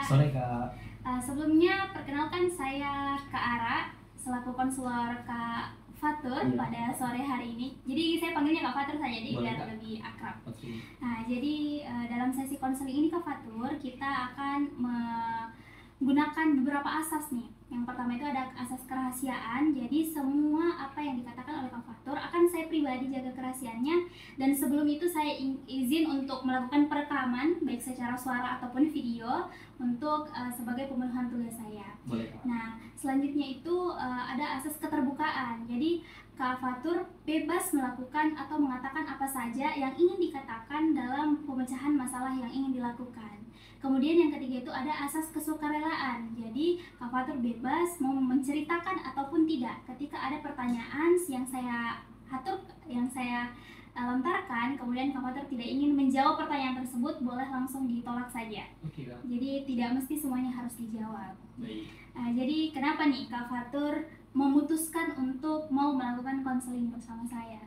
Sore Kak. Sebelumnya perkenalkan saya Kak Ara selaku konselor Kak Fatur pada sore hari ini. Jadi saya panggilnya Kak Fatur saja jadi biar lebih akrab. Nah, jadi dalam sesi konseling ini Kak Fatur kita akan menggunakan beberapa asas nih. Yang pertama itu ada asas kerahasiaan. Jadi semua apa yang dikatakan oleh Kak Fatur akan saya pribadi jaga kerahasiaannya, dan sebelum itu saya izin untuk melakukan perekaman baik secara suara ataupun video untuk sebagai pemenuhan tugas saya. Boleh. Nah, selanjutnya itu ada asas keterbukaan. Jadi Kak Fatur bebas melakukan atau mengatakan apa saja yang ingin dikatakan dalam pemecahan masalah yang ingin dilakukan. Kemudian yang ketiga itu ada asas kesukarelaan. Jadi Kak Fatur bebas mau menceritakan ataupun tidak. Ketika ada pertanyaan yang saya lontarkan, kemudian Kak Fatur tidak ingin menjawab pertanyaan tersebut, boleh langsung ditolak saja. Oke, Kak. Jadi tidak mesti semuanya harus dijawab. Baik. Jadi kenapa nih Kak Fatur memutuskan untuk mau melakukan konseling bersama saya?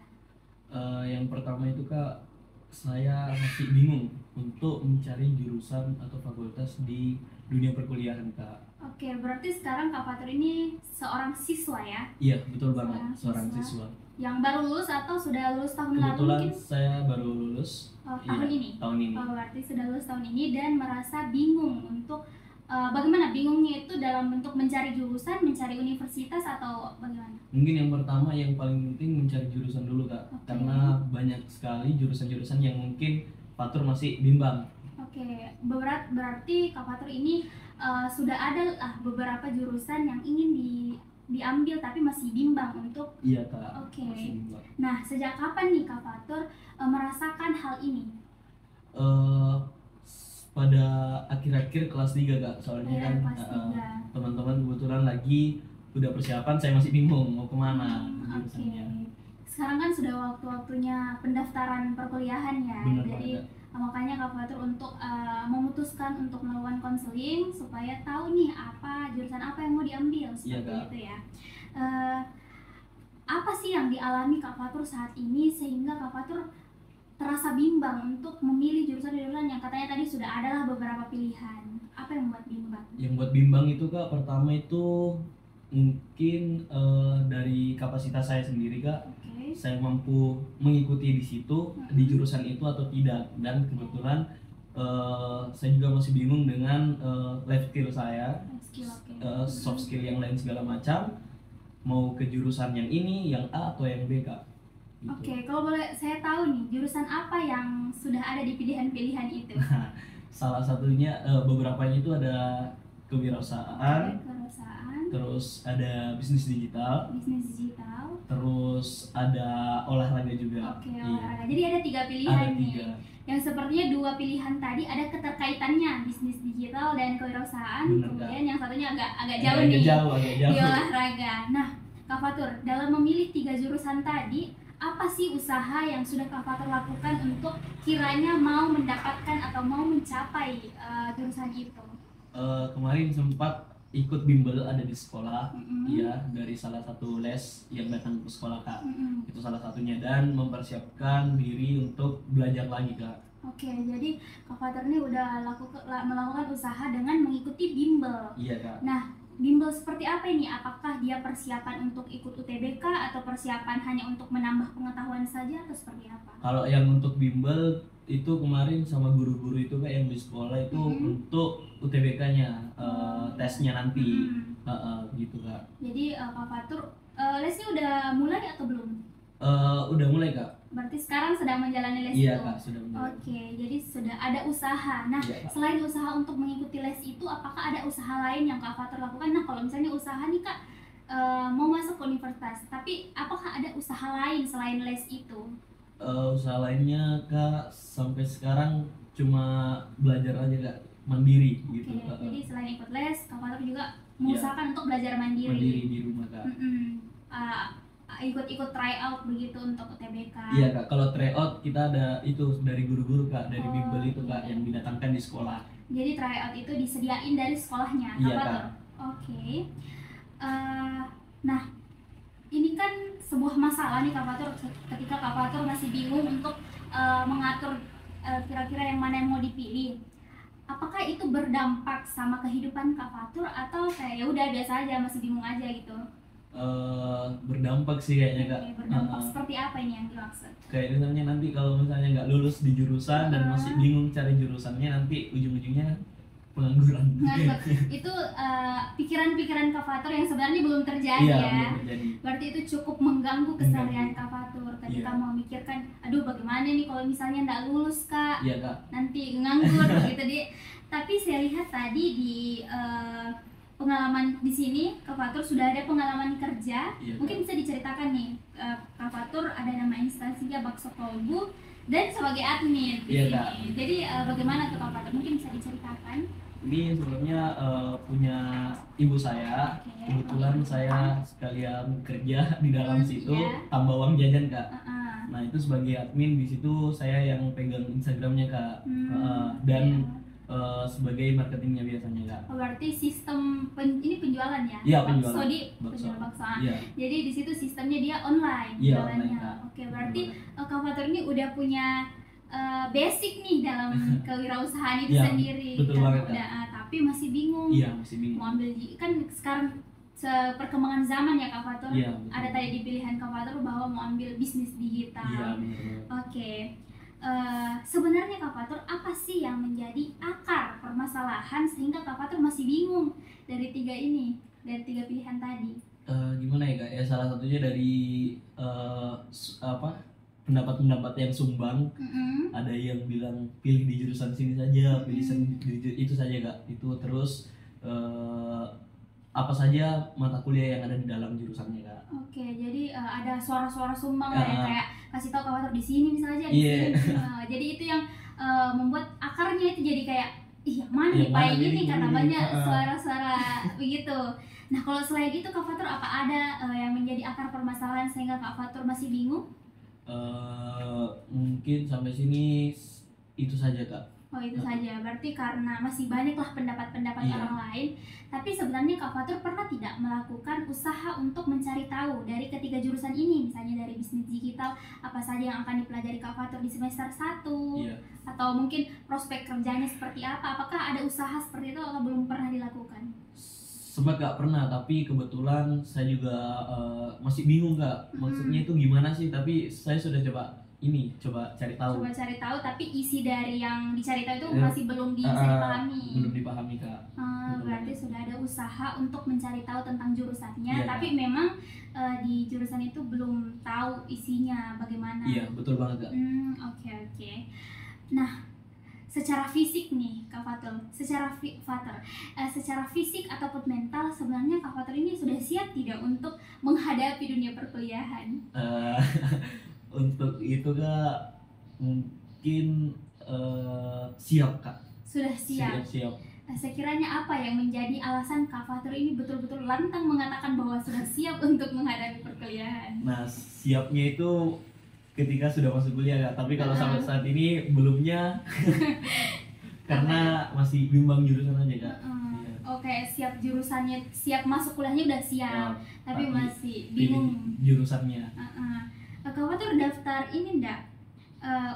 Yang pertama itu Kak, saya masih bingung untuk mencari jurusan atau fakultas di dunia perkuliahan Kak. Oke, berarti sekarang Kak Fatur ini seorang siswa ya? Iya, betul banget, seorang siswa. Yang baru lulus atau sudah lulus tahun lalu mungkin? Kebetulan saya baru lulus tahun ini? Tahun ini. Oh, berarti sudah lulus tahun ini dan merasa bingung untuk bagaimana bingungnya itu dalam bentuk mencari jurusan, mencari universitas atau bagaimana? Mungkin yang pertama yang paling penting mencari jurusan dulu Kak. Okay. Karena banyak sekali jurusan-jurusan yang mungkin Fatur masih bimbang. Oke, berarti Kak Fatur ini sudah ada beberapa jurusan yang ingin diambil tapi masih bimbang untuk. Iya Kak. Oke. Nah, sejak kapan nih Kak Fatur merasakan hal ini? Pada akhir-akhir kelas 3 Kak, soalnya kan teman-teman kebetulan lagi udah persiapan, saya masih bingung mau kemana jurusannya. Sekarang kan sudah waktu-waktunya pendaftaran perkuliahan ya. Benar, jadi makanya Kak Fatur untuk memutuskan untuk melakukan konseling supaya tahu nih jurusan apa yang mau diambil seperti itu ya. Apa sih yang dialami Kak Fatur saat ini sehingga Kak Fatur terasa bimbang untuk memilih jurusan-jurusan yang katanya tadi sudah adalah beberapa pilihan? Apa yang membuat bimbang? Yang buat bimbang itu Kak, pertama itu mungkin dari kapasitas saya sendiri Kak. Saya mampu mengikuti di situ di jurusan itu atau tidak, dan kebetulan saya juga masih bingung dengan life skill saya, soft skill yang lain segala macam, mau ke jurusan yang ini, yang A atau yang B Kak. Gitu. Oke, kalau boleh saya tahu nih, jurusan apa yang sudah ada di pilihan-pilihan itu? Salah satunya beberapanya itu ada kewirausahaan, terus ada bisnis digital, terus ada olahraga juga. Oke, olahraga. Jadi ada 3 pilihan nih. Yang sepertinya 2 pilihan tadi ada keterkaitannya, bisnis digital dan kewirausahaan. Kemudian yang satunya agak jauh nih, di olahraga. Nah, Kak Fatur, dalam memilih 3 jurusan tadi, apa sih usaha yang sudah Kak Fatur lakukan untuk kiranya mau mendapatkan atau mau mencapai jurusan itu? Kemarin sempat ikut bimbel ada di sekolah, ya, dari salah satu les yang datang ke sekolah Kak. Itu salah satunya, dan mempersiapkan diri untuk belajar lagi Kak. Oke, jadi Kak Fatur ini udah melakukan usaha dengan mengikuti bimbel. Iya Kak. Nah, bimbel seperti apa ini? Apakah dia persiapan untuk ikut UTBK atau persiapan hanya untuk menambah pengetahuan saja atau seperti apa? Kalau yang untuk bimbel itu kemarin sama guru-guru itu Kak yang di sekolah itu untuk UTBK-nya, tesnya nanti, gitu Kak. Jadi Kak Fatur lesnya udah mulai atau belum? Udah mulai Kak. Berarti sekarang sedang menjalani les itu? Iya Kak, sudah mulai. Oke, jadi sudah ada usaha. Nah, selain usaha untuk mengikuti les itu, apakah ada usaha lain yang Kak Fatur lakukan? Nah, kalau misalnya usaha nih Kak, mau masuk ke universitas, tapi apakah ada usaha lain selain les itu? Usaha lainnya Kak, sampai sekarang cuma belajar aja Kak, mandiri gitu. Jadi selain ikut les, Kak Fatur juga mengusahakan untuk belajar mandiri. Mandiri di rumah Kak. Ikut tryout begitu untuk UTBK. Iya Kak, kalau tryout kita ada itu dari guru-guru Kak, dari bimbel itu Kak, yang didatangkan di sekolah. Jadi tryout itu disediain dari sekolahnya Kak Fatur? Oke. Nah, ini kan sebuah masalah nih Kak Fatur, ketika Kak Fatur masih bingung untuk mengatur kira-kira yang mana yang mau dipilih. apakah itu berdampak sama kehidupan Kak Fatur atau kayak ya udah biasa aja, masih bingung aja gitu? Berdampak sih kayaknya Kak. Berdampak seperti apa ini yang dimaksud? Kayak misalnya nanti kalau misalnya nggak lulus di jurusan dan masih bingung cari jurusannya, nanti ujung-ujungnya pengangguran. Itu pikiran-pikiran Kak Fatur yang sebenarnya belum terjadi ya. Belum terjadi. Berarti itu cukup mengganggu keseharian Kak Fatur ketika mau memikirkan, aduh bagaimana nih kalau misalnya nggak lulus Kak, Kak. nanti nganggur gitu deh. Tapi saya lihat tadi di pengalaman di sini Kak Fatur sudah ada pengalaman kerja. Mungkin bisa diceritakan nih, Kak Fatur ada nama instansinya Bakso Kolbu dan sebagai admin di sini. Jadi bagaimana tuh Kak Fatur? Mungkin bisa diceritakan. Ini sebelumnya punya ibu saya. Kebetulan saya sekalian kerja di dalam situ, tambah uang jajan Kak. Nah itu sebagai admin di situ saya yang pegang Instagramnya Kak. Dan sebagai marketingnya biasanya Kak. Berarti sistem ini penjualan ya? Iya, penjualan. Penjualan bakso. Jadi di situ sistemnya dia online jualannya. Oke, berarti Kak Fatur ini udah punya basic nih dalam kewirausahaan itu sendiri. Betul banget, tapi masih bingung. Iya, masih bingung. Mau ambil kan sekarang perkembangan zaman ya Kak Fatur. Ada tadi di pilihan Kak Fatur bahwa mau ambil bisnis digital. Iya, benar. Oke. Sebenarnya Kak Fatur apa sih yang menjadi akar permasalahan sehingga Kak Fatur masih bingung dari tiga pilihan tadi? Gimana ya Kak? Ya salah satunya dari pendapat-pendapat yang sumbang. Ada yang bilang pilih di jurusan sini saja, pilih itu saja Kak. Itu terus apa saja mata kuliah yang ada di dalam jurusannya Kak. Oke, jadi ada suara-suara sumbang lah yang kayak kasih tahu Kak Fatur di sini misalnya di sini. Jadi itu yang membuat akarnya itu jadi kayak yang mana nih Pak ini karena banyak suara-suara begitu. Nah kalau selain itu Kak Fatur apa ada yang menjadi akar permasalahan sehingga Kak Fatur masih bingung? Mungkin sampai sini itu saja Kak. Oh itu saja, berarti karena masih banyaklah pendapat-pendapat orang lain. Tapi sebenarnya Kak Fatur pernah tidak melakukan usaha untuk mencari tahu dari ketiga jurusan ini, misalnya dari bisnis digital, apa saja yang akan dipelajari Kak Fatur di semester 1, atau mungkin prospek kerjanya seperti apa? Apakah ada usaha seperti itu atau belum pernah dilakukan? Sempat Kak pernah, tapi kebetulan saya juga masih bingung Kak. Maksudnya itu gimana sih? Tapi saya sudah coba cari tahu. Tapi isi dari yang dicari tahu itu masih belum bisa dipahami. Belum dipahami Kak. Berarti sudah ada usaha untuk mencari tahu tentang jurusannya, tapi memang di jurusan itu belum tahu isinya bagaimana. Iya, betul banget Kak. Oke. Nah, secara fisik nih Kak Fatur, secara fisik ataupun mental sebenarnya Kak Fatur ini sudah siap tidak untuk menghadapi dunia perkuliahan? Untuk itu Kak mungkin siap Kak. Sudah siap. Sekiranya apa yang menjadi alasan Kak Fatur ini betul-betul lantang mengatakan bahwa sudah siap untuk menghadapi perkuliahan? Nah siapnya itu ketika sudah masuk kuliah Kak, tapi kalau sampai saat ini belumnya karena masih bimbang jurusan aja Kak. Oke, siap jurusannya, siap masuk kuliahnya udah siap, tapi masih bingung jurusannya. Kak Fatur daftar ini enggak?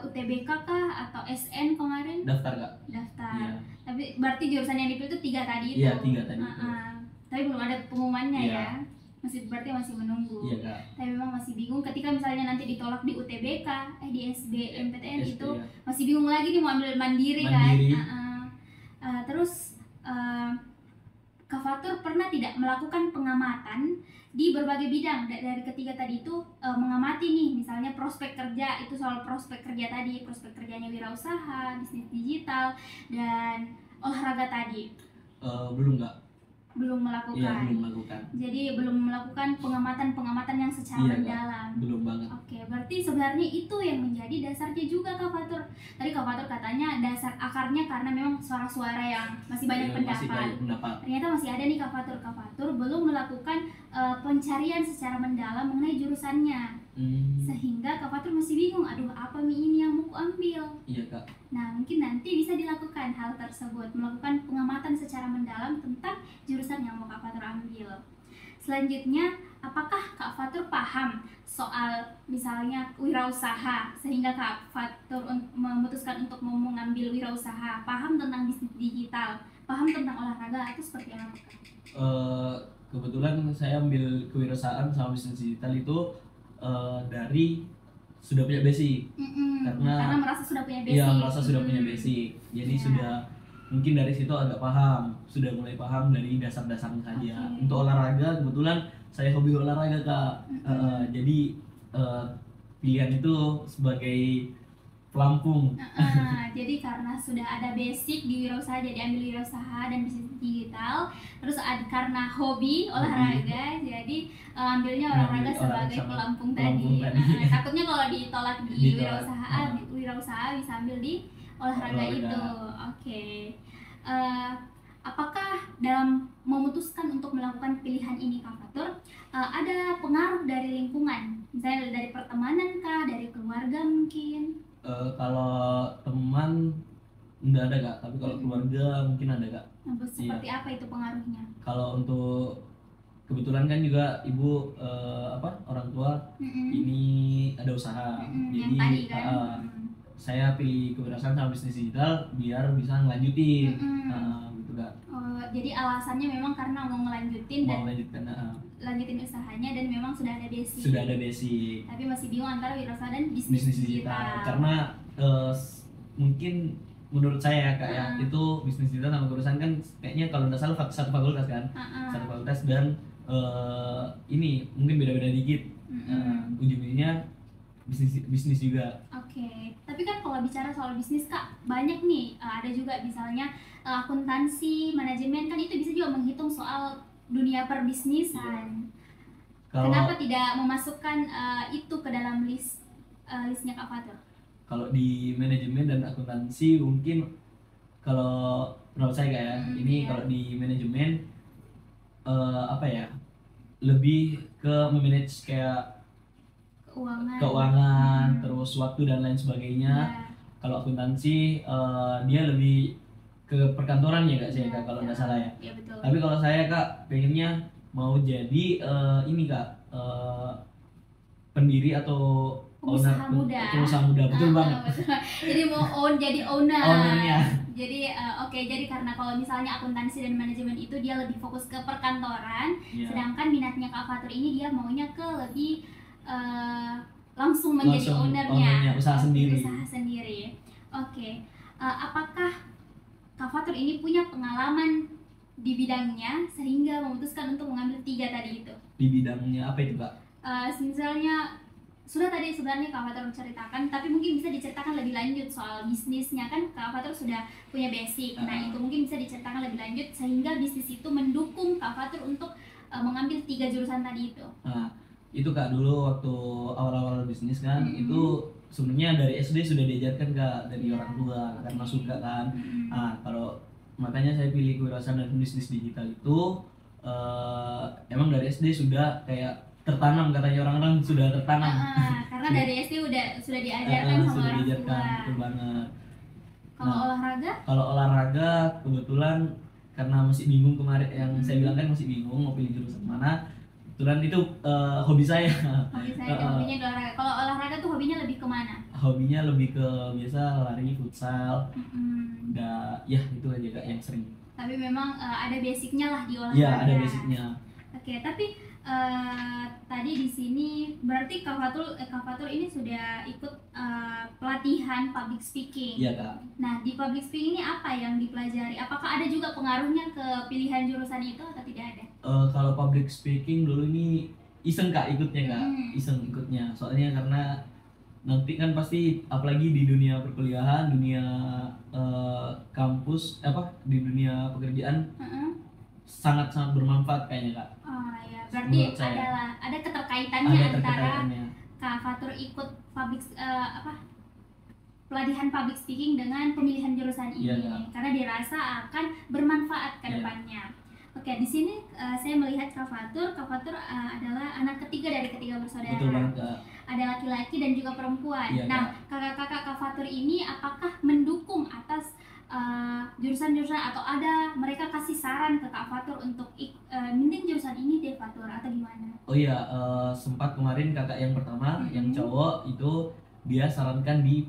UTBK kah atau SN kemarin? Daftar Kak. Daftar. Tapi berarti jurusan yang dipilih itu 3 tadi itu? Iya, 3 tadi itu. Tapi belum ada pengumumannya ya? Berarti masih menunggu. Iya Kak. Tapi memang masih bingung ketika misalnya nanti ditolak di UTBK, di SBMPTN itu masih bingung lagi nih mau ambil mandiri. Kan? Terus Kak Fatur pernah tidak melakukan pengamatan di berbagai bidang dari ketiga tadi itu, mengamati nih misalnya prospek kerja, itu soal prospek kerja tadi, prospek kerjanya wirausaha, bisnis digital, dan olahraga tadi? Belum Kak. Belum melakukan. Iya, belum melakukan. Jadi belum melakukan pengamatan yang secara mendalam. Belum banget. Oke, berarti sebenarnya itu yang menjadi dasarnya juga Kak Fatur. Tadi Kak Fatur katanya dasar akarnya karena memang suara-suara yang masih banyak pendapat. Ternyata masih ada nih Kak Fatur. Kak Fatur belum melakukan pencarian secara mendalam mengenai jurusannya. Sehingga Kak Fatur masih bingung, aduh apa ini yang mau ambil? Iya Kak. Nah mungkin nanti bisa dilakukan hal tersebut, melakukan pengamatan secara mendalam tentang jurusan yang mau Kak Fatur ambil. Selanjutnya apakah Kak Fatur paham soal misalnya wirausaha sehingga Kak Fatur memutuskan untuk mau mengambil wirausaha, paham tentang bisnis digital, paham tentang olahraga, atau seperti apa Kak? Kebetulan saya ambil kewirausahaan sama bisnis digital itu dari sudah punya basic. Karena merasa sudah punya basic. Iya, merasa sudah punya basic. Jadi sudah mungkin dari situ agak paham, sudah mulai paham dari dasar-dasarnya saja. Untuk olahraga kebetulan saya hobi olahraga Kak. Jadi pilihan itu sebagai pelampung. Jadi karena sudah ada basic di wirausaha, jadi ambil wirausaha dan bisnis digital. Terus karena hobi olahraga, jadi ambilnya olahraga sebagai pelampung tadi. Takutnya kalau ditolak di wirausaha bisa ambil di olahraga itu. Oke. Apakah dalam memutuskan untuk melakukan pilihan ini Kak Fatur ada pengaruh dari lingkungan, misalnya dari pertemanan kah, dari keluarga mungkin? Kalau teman enggak ada Kak, tapi kalau keluarga mungkin ada Kak. Seperti apa itu pengaruhnya? Kalau untuk kebetulan kan juga ibu orang tua ini ada usaha, jadi tadi, kan? saya pilih kewirausahaan sama bisnis digital biar bisa ngelanjutin, gitu Kak. Jadi alasannya memang karena mau ngelanjutin dan lanjutin usahanya dan memang sudah ada basic. Sudah ada basic. Tapi masih bingung antara wirausaha dan bisnis digital. Karena mungkin menurut saya Kak ya, itu bisnis digital sama kewirausahaan kan kayaknya kalau nggak salah satu fakultas kan, satu fakultas dan ini mungkin beda-beda dikit. Ujung-ujungnya bisnis juga. Oke. Tapi kan kalau bicara soal bisnis Kak, banyak nih, ada juga misalnya akuntansi, manajemen, kan itu bisa juga menghitung soal dunia perbisnisan. Kenapa tidak memasukkan itu ke dalam listnya Kak Fatur? Kalau di manajemen dan akuntansi mungkin kalau menurut saya kayak ini kalau di manajemen lebih ke memanage kayak keuangan, terus waktu dan lain sebagainya. Kalau akuntansi dia lebih ke perkantoran ya Kak, saya Kak kalau nggak salah ya. Betul. Tapi kalau saya Kak pengennya mau jadi ini Kak pendiri atau pengusaha muda, betul banget. Jadi mau jadi ownernya. Jadi jadi karena kalau misalnya akuntansi dan manajemen itu dia lebih fokus ke perkantoran, sedangkan minatnya Kak Fatur ini dia maunya ke lebih langsung menjadi ownernya, usaha sendiri. Oke. Apakah Kak Fatur ini punya pengalaman di bidangnya sehingga memutuskan untuk mengambil 3 tadi itu? Di bidangnya apa itu Kak? Misalnya sebenarnya Kak Fatur menceritakan, tapi mungkin bisa diceritakan lebih lanjut soal bisnisnya, kan Kak Fatur sudah punya basic. Nah itu mungkin bisa diceritakan lebih lanjut sehingga bisnis itu mendukung Kak Fatur untuk mengambil 3 jurusan tadi itu. Itu Kak dulu waktu awal-awal bisnis kan, itu sebenarnya dari SD sudah diajarkan Kak dari orang tua karena suka kan. Kalau makanya saya pilih kewirausahaan dan bisnis digital itu emang dari SD sudah kayak tertanam, katanya orang-orang sudah tertanam. Karena dari SD sudah diajarkan sama orang tua. Betul banget. Kalau olahraga? Kalau olahraga kebetulan karena masih bingung kemarin yang saya bilang kan, masih bingung mau pilih jurusan mana. Kebetulan itu hobi saya. Hobinya di olahraga. Kalau olahraga tuh hobinya lebih kemana? Hobinya lebih ke biasa lari, futsal. Ya itu aja Kak yang sering. Tapi memang ada basicnya lah di olahraga. Iya, ada basicnya. Oke, tapi tadi di sini berarti Kak Fatur ini sudah ikut pelatihan public speaking. Iya Kak. Nah di public speaking ini apa yang dipelajari? Apakah ada juga pengaruhnya ke pilihan jurusan itu atau tidak ada? Kalau public speaking dulu ini iseng Kak ikutnya Kak, iseng ikutnya. Soalnya karena nanti kan pasti apalagi di dunia perkuliahan, dunia kampus, di dunia pekerjaan sangat-sangat bermanfaat kayaknya Kak. Ya, berarti ada keterkaitannya antara Kak Fatur ikut pelatihan public speaking dengan pemilihan jurusan ini, karena dirasa akan bermanfaat ke depannya. Oke, di sini saya melihat Kak Fatur adalah anak ketiga dari ketiga bersaudara. Betul banget Kak. Ada laki-laki dan juga perempuan. Nah, kakak-kakak Kak Fatur ini apakah mendukung atas jurusan-jurusan atau ada mereka kasih saran ke Kak Fatur untuk mending jurusan ini deh Fatur atau gimana? Oh iya, sempat kemarin kakak yang pertama yang cowok itu dia sarankan di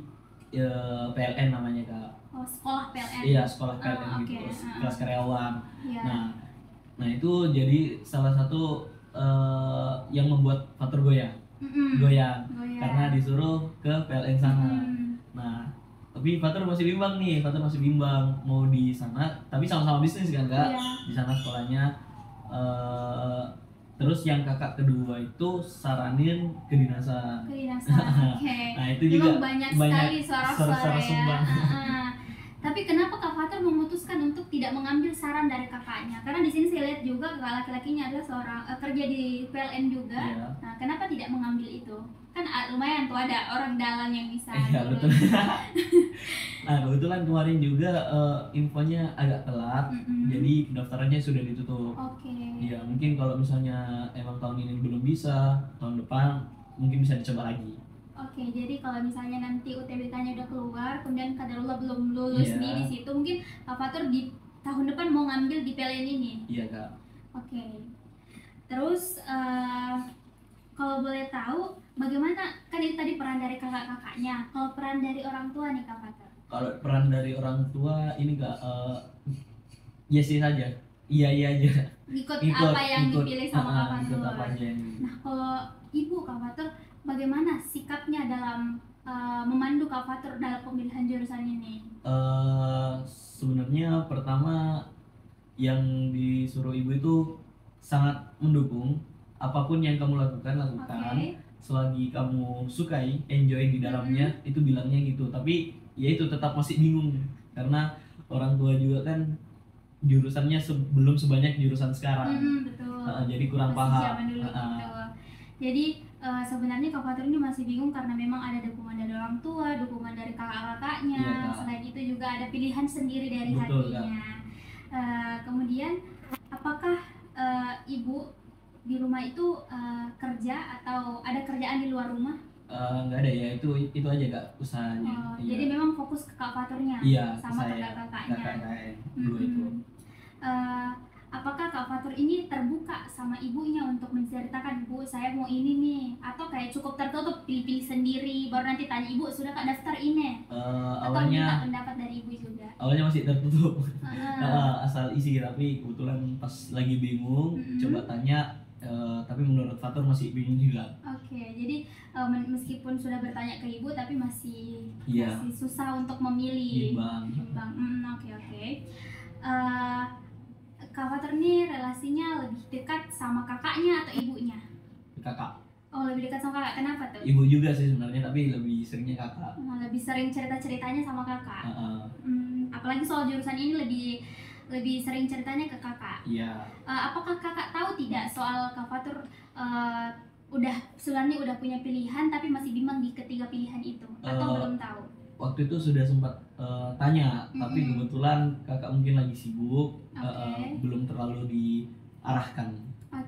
PLN namanya Kak. Oh, sekolah PLN. Iya, sekolah PLN gitu, kelas karyawan. Yeah. Nah itu jadi salah satu yang membuat Fatur goyang. Karena disuruh ke PLN sana. Nah, tapi Fatur masih bimbang mau di sana, tapi sama-sama bisnis kan Kak. Di sana sekolahnya. Terus yang kakak kedua itu saranin kedinasan. Okay. Nah itu juga banyak sekali suara-suara ya. Tapi kenapa Kak Fatur memutuskan untuk tidak mengambil saran dari kakaknya? Karena di sini saya lihat juga kakak laki-lakinya adalah seorang kerja di PLN juga. Yeah. Nah, kenapa tidak mengambil itu? Kan lumayan tuh ada orang dalam yang bisa. Iya betul. Nah kebetulan kemarin juga infonya agak telat, jadi pendaftarannya sudah ditutup. Iya mungkin kalau misalnya emang tahun ini belum bisa, tahun depan mungkin bisa dicoba lagi. Jadi kalau misalnya nanti UTBK-nya udah keluar, kemudian kadarullah belum lulus nih di situ, mungkin Kak Fatur di tahun depan mau ngambil di PLN ini. Iya Kak. Terus kalau boleh tahu bagaimana, kan itu tadi peran dari kakak-kakaknya, kalau peran dari orang tua nih Kak Fatur? Kalau peran dari orang tua ini Kak, ya sih saja, iya aja. Ikut apa yang dipilih sama Kak Fatur. Nah kalau ibu Kak Fatur, bagaimana sikapnya dalam memandu Kak Fatur dalam pemilihan jurusan ini? Sebenarnya pertama yang disuruh ibu itu sangat mendukung, apapun yang kamu lakukan. Selagi kamu sukai, enjoy di dalamnya, itu bilangnya gitu. Tapi ya itu tetap masih bingung karena orang tua juga kan jurusannya belum sebanyak jurusan sekarang. Betul. Jadi kurang paham. Jadi sebenarnya Kak Fatur ini masih bingung karena memang ada dukungan dari orang tua, dukungan dari kakak-kakaknya, selain itu juga ada pilihan sendiri dari hatinya. Kemudian apakah ibu di rumah itu kerja atau ada kerjaan di luar rumah? Nggak ada ya, itu aja Kak usahanya. Jadi memang fokus ke Kak Faturnya sama kakak-kakaknya. Itu. Apakah Kak Fatur ini terbuka sama ibunya untuk menceritakan, Bu saya mau ini nih, atau kayak cukup tertutup pilih-pilih sendiri baru nanti tanya ibu sudah Kak daftar ini? Atau minta pendapat dari ibu juga? Awalnya masih tertutup, asal isi, tapi kebetulan pas lagi bingung coba tanya, tapi menurut Fatur masih bingung juga. Jadi meskipun sudah bertanya ke ibu tapi masih susah untuk memilih. Bimbang. Kak Fatur ini relasinya lebih dekat sama kakaknya atau ibunya? Kakak. Oh, lebih dekat sama kakak. Kenapa tuh? Ibu juga sih sebenarnya, tapi lebih seringnya kakak. Lebih sering cerita-ceritanya sama kakak. Apalagi soal jurusan ini lebih sering ceritanya ke kakak. Iya. Apakah kakak tahu tidak soal Kak Fatur sebenarnya udah punya pilihan tapi masih bimbang di ketiga pilihan itu, atau belum tahu? Waktu itu sudah sempat tanya, tapi kebetulan kakak mungkin lagi sibuk, belum terlalu diarahkan.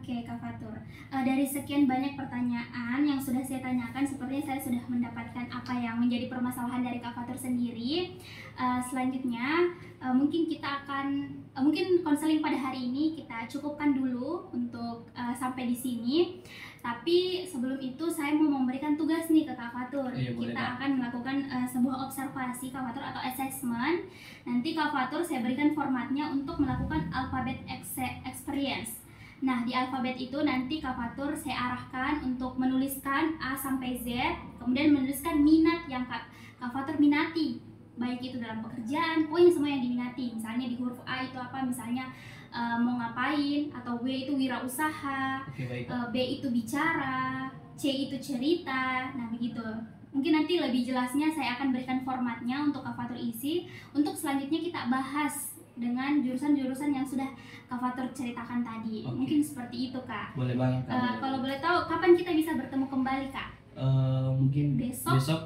Kak Fatur, dari sekian banyak pertanyaan yang sudah saya tanyakan, sepertinya saya sudah mendapatkan apa yang menjadi permasalahan dari Kak Fatur sendiri. Selanjutnya mungkin kita akan mungkin konseling pada hari ini kita cukupkan dulu untuk sampai di sini. Tapi sebelum itu saya mau memberikan tugas nih ke Kak Fatur. Kita akan melakukan sebuah observasi Kak Fatur atau assessment. Nanti Kak Fatur saya berikan formatnya untuk melakukan alphabet experience. Nah di alfabet itu nanti Kak Fatur saya arahkan untuk menuliskan A sampai Z, kemudian menuliskan minat yang Kak Fatur minati, baik itu dalam pekerjaan, pokoknya semua yang diminati. Misalnya di huruf A itu apa, misalnya mau ngapain, atau W itu wirausaha, B itu bicara, C itu cerita. Nah begitu. Mungkin nanti lebih jelasnya saya akan berikan formatnya untuk Kak Fatur isi. Untuk selanjutnya kita bahas dengan jurusan-jurusan yang sudah Kak Fatur ceritakan tadi. Mungkin seperti itu Kak. Boleh banget Kak. Kalau boleh tahu kapan kita bisa bertemu kembali Kak? Mungkin besok.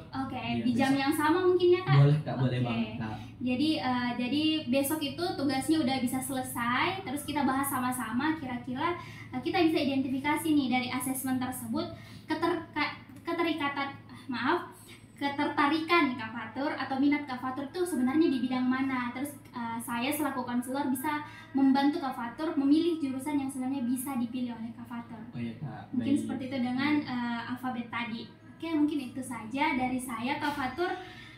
Di jam yang sama mungkin ya Kak? Boleh Kak, boleh banget Kak. Jadi besok itu tugasnya udah bisa selesai, terus kita bahas sama-sama kira-kira kita bisa identifikasi nih dari asesmen tersebut keterikatan ketertarikan Kak Fatur atau minat Kak Fatur tuh sebenarnya di bidang mana. Terus saya selaku konselor bisa membantu Kak Fatur memilih jurusan yang sebenarnya bisa dipilih oleh Kak Fatur. Oh iya Kak. Mungkin seperti itu dengan alfabet tadi. Oke, mungkin itu saja dari saya Kak Fatur.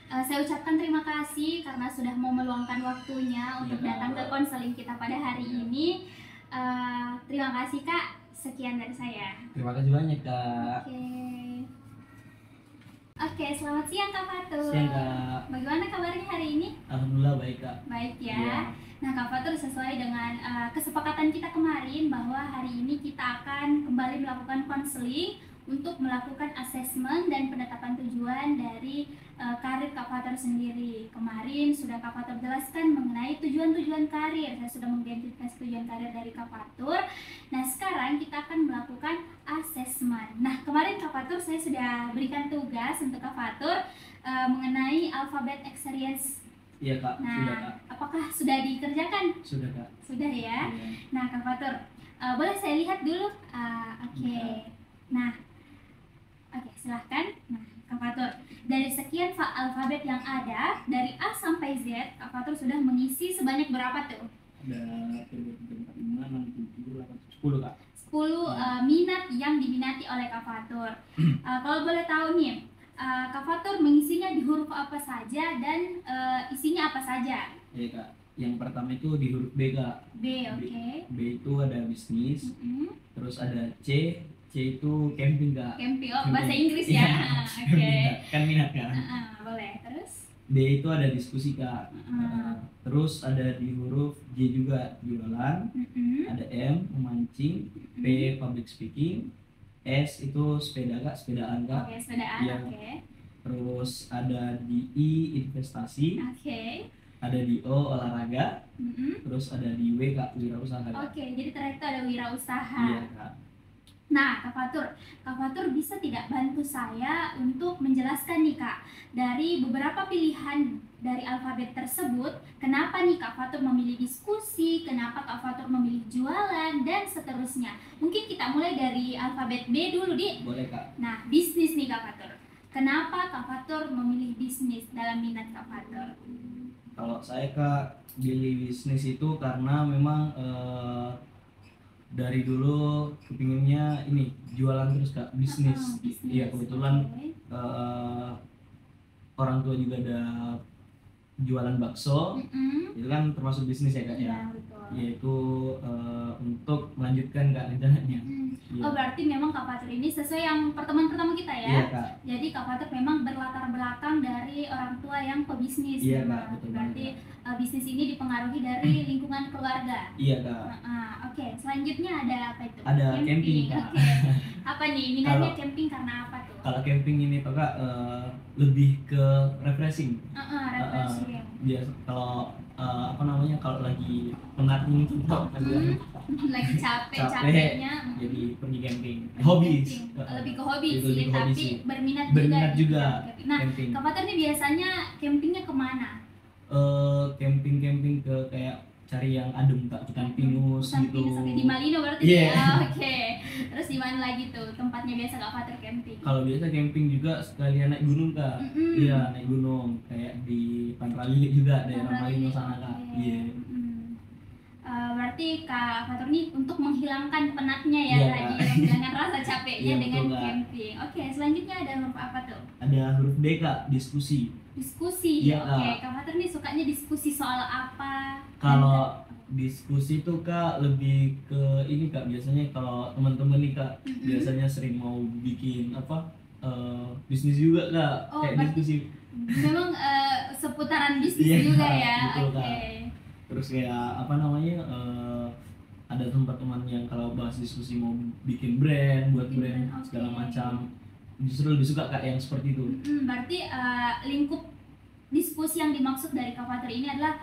Saya ucapkan terima kasih karena sudah mau meluangkan waktunya untuk datang ke konseling kita pada hari ini. Terima kasih Kak. Sekian dari saya. Terima kasih banyak Kak. Oke, selamat siang Kak Fatur. Siang Kak. Bagaimana kabarnya hari ini? Alhamdulillah baik Kak. Baik ya. Nah Kak Fatur, sesuai dengan kesepakatan kita kemarin bahwa hari ini kita akan kembali melakukan konseling untuk melakukan asesmen dan penetapan tujuan dari karir Kak Fatur sendiri. Kemarin sudah Kak Fatur jelaskan mengenai tujuan-tujuan karir. Saya sudah mengidentifikasi tujuan karir dari Kak Fatur. Nah sekarang kita akan melakukan asesmen. Nah kemarin Kak Fatur saya sudah berikan tugas untuk Kak Fatur mengenai alfabet experience. Iya Kak, nah, sudah Kak. Apakah sudah dikerjakan? Sudah Kak. Sudah ya. Iya. Nah Kak Fatur, boleh saya lihat dulu? Oke. Nah, oke silahkan. Nah Kak Fatur, dari sekian alfabet yang ada dari A sampai Z, Kak Fatur sudah mengisi sebanyak berapa tuh? Ada 10 Kak. 10 minat yang diminati oleh Kak Fatur. Kalau boleh tahu nih, Kak Fatur mengisinya di huruf apa saja dan isinya apa saja? Iya Kak. Yang pertama itu di huruf B Kak. B, oke. B itu ada bisnis. Terus ada C. C itu camping Kak. Camping, bahasa Inggris ya. Oke. Kan minat kan? Boleh. Terus? D itu ada diskusi Kak. Terus ada di huruf J juga jualan. Ada M memancing. P public speaking. S itu sepeda Kak, sepedaan Kak. Oke, sepedaan. Ya. Oke. Terus ada di I investasi. Oke. Ada di O olahraga. Terus ada di W Kak, wirausaha. Oke, jadi terakhir itu ada wirausaha. Iya Kak. Nah, Kak Fatur bisa tidak bantu saya untuk menjelaskan nih Kak, dari beberapa pilihan dari alfabet tersebut, kenapa nih Kak Fatur memilih diskusi, kenapa Kak Fatur memilih jualan, dan seterusnya. Mungkin kita mulai dari alfabet B dulu, Dik. Boleh Kak. Nah, bisnis nih Kak Fatur. Kenapa Kak Fatur memilih bisnis dalam minat Kak Fatur? Kalau saya Kak pilih bisnis itu karena memang dari dulu kepinginnya ini jualan terus Kak, bisnis. Iya kebetulan orang tua juga ada jualan bakso. Itu kan termasuk bisnis ya Kak ya. Yaitu untuk melanjutkan Kak rencananya. Oh berarti memang Kak Fatur ini sesuai yang pertemuan pertama kita ya. Iya Kak. Jadi Kak Fatur memang berlatar belakang dari orang tua yang pebisnis. Iya Kak, betul. Berarti bisnis ini dipengaruhi dari lingkungan keluarga. Iya Kak. Oke, selanjutnya ada apa itu? Ada camping Kak. Apa nih minatnya camping karena apa tuh? Kalau camping ini Kak lebih ke refreshing. Refreshing. Biasa kalau kalau lagi penat gitu lagi capeknya jadi pergi camping. Hobi. Lebih ke hobi itu sih, tapi sih. berminat juga. Nah, camping. Kak Fatur nih biasanya campingnya kemana? Camping ke kayak cari yang adem Kak, hutan pinus gitu. Di Malino berarti ya. Oke. Terus di mana lagi tuh tempatnya biasa Kak Fatur camping? Kalau biasa camping juga sekalian naik gunung Kak. Iya, naik gunung kayak di Pantrali juga, daerah Malino sana Kak. Iya. Berarti Kak Fatur nih untuk menghilangkan penatnya ya tadi, menghilangkan rasa capeknya dengan camping. Oke, selanjutnya ada huruf apa tuh? Ada huruf D Kak, diskusi. Diskusi. Oke, Kak Fatur nih sukanya diskusi soal apa? Kalau diskusi tuh Kak lebih ke ini Kak, biasanya kalau teman-teman nih Kak biasanya sering mau bikin bisnis juga Kak, kayak diskusi. Memang seputaran bisnis juga ya. Oke. Terus kayak ada teman-teman yang kalau bahas diskusi mau bikin brand, buat brand segala macam, justru lebih suka Kak yang seperti itu. Berarti lingkup diskusi yang dimaksud dari Kak Fatur ini adalah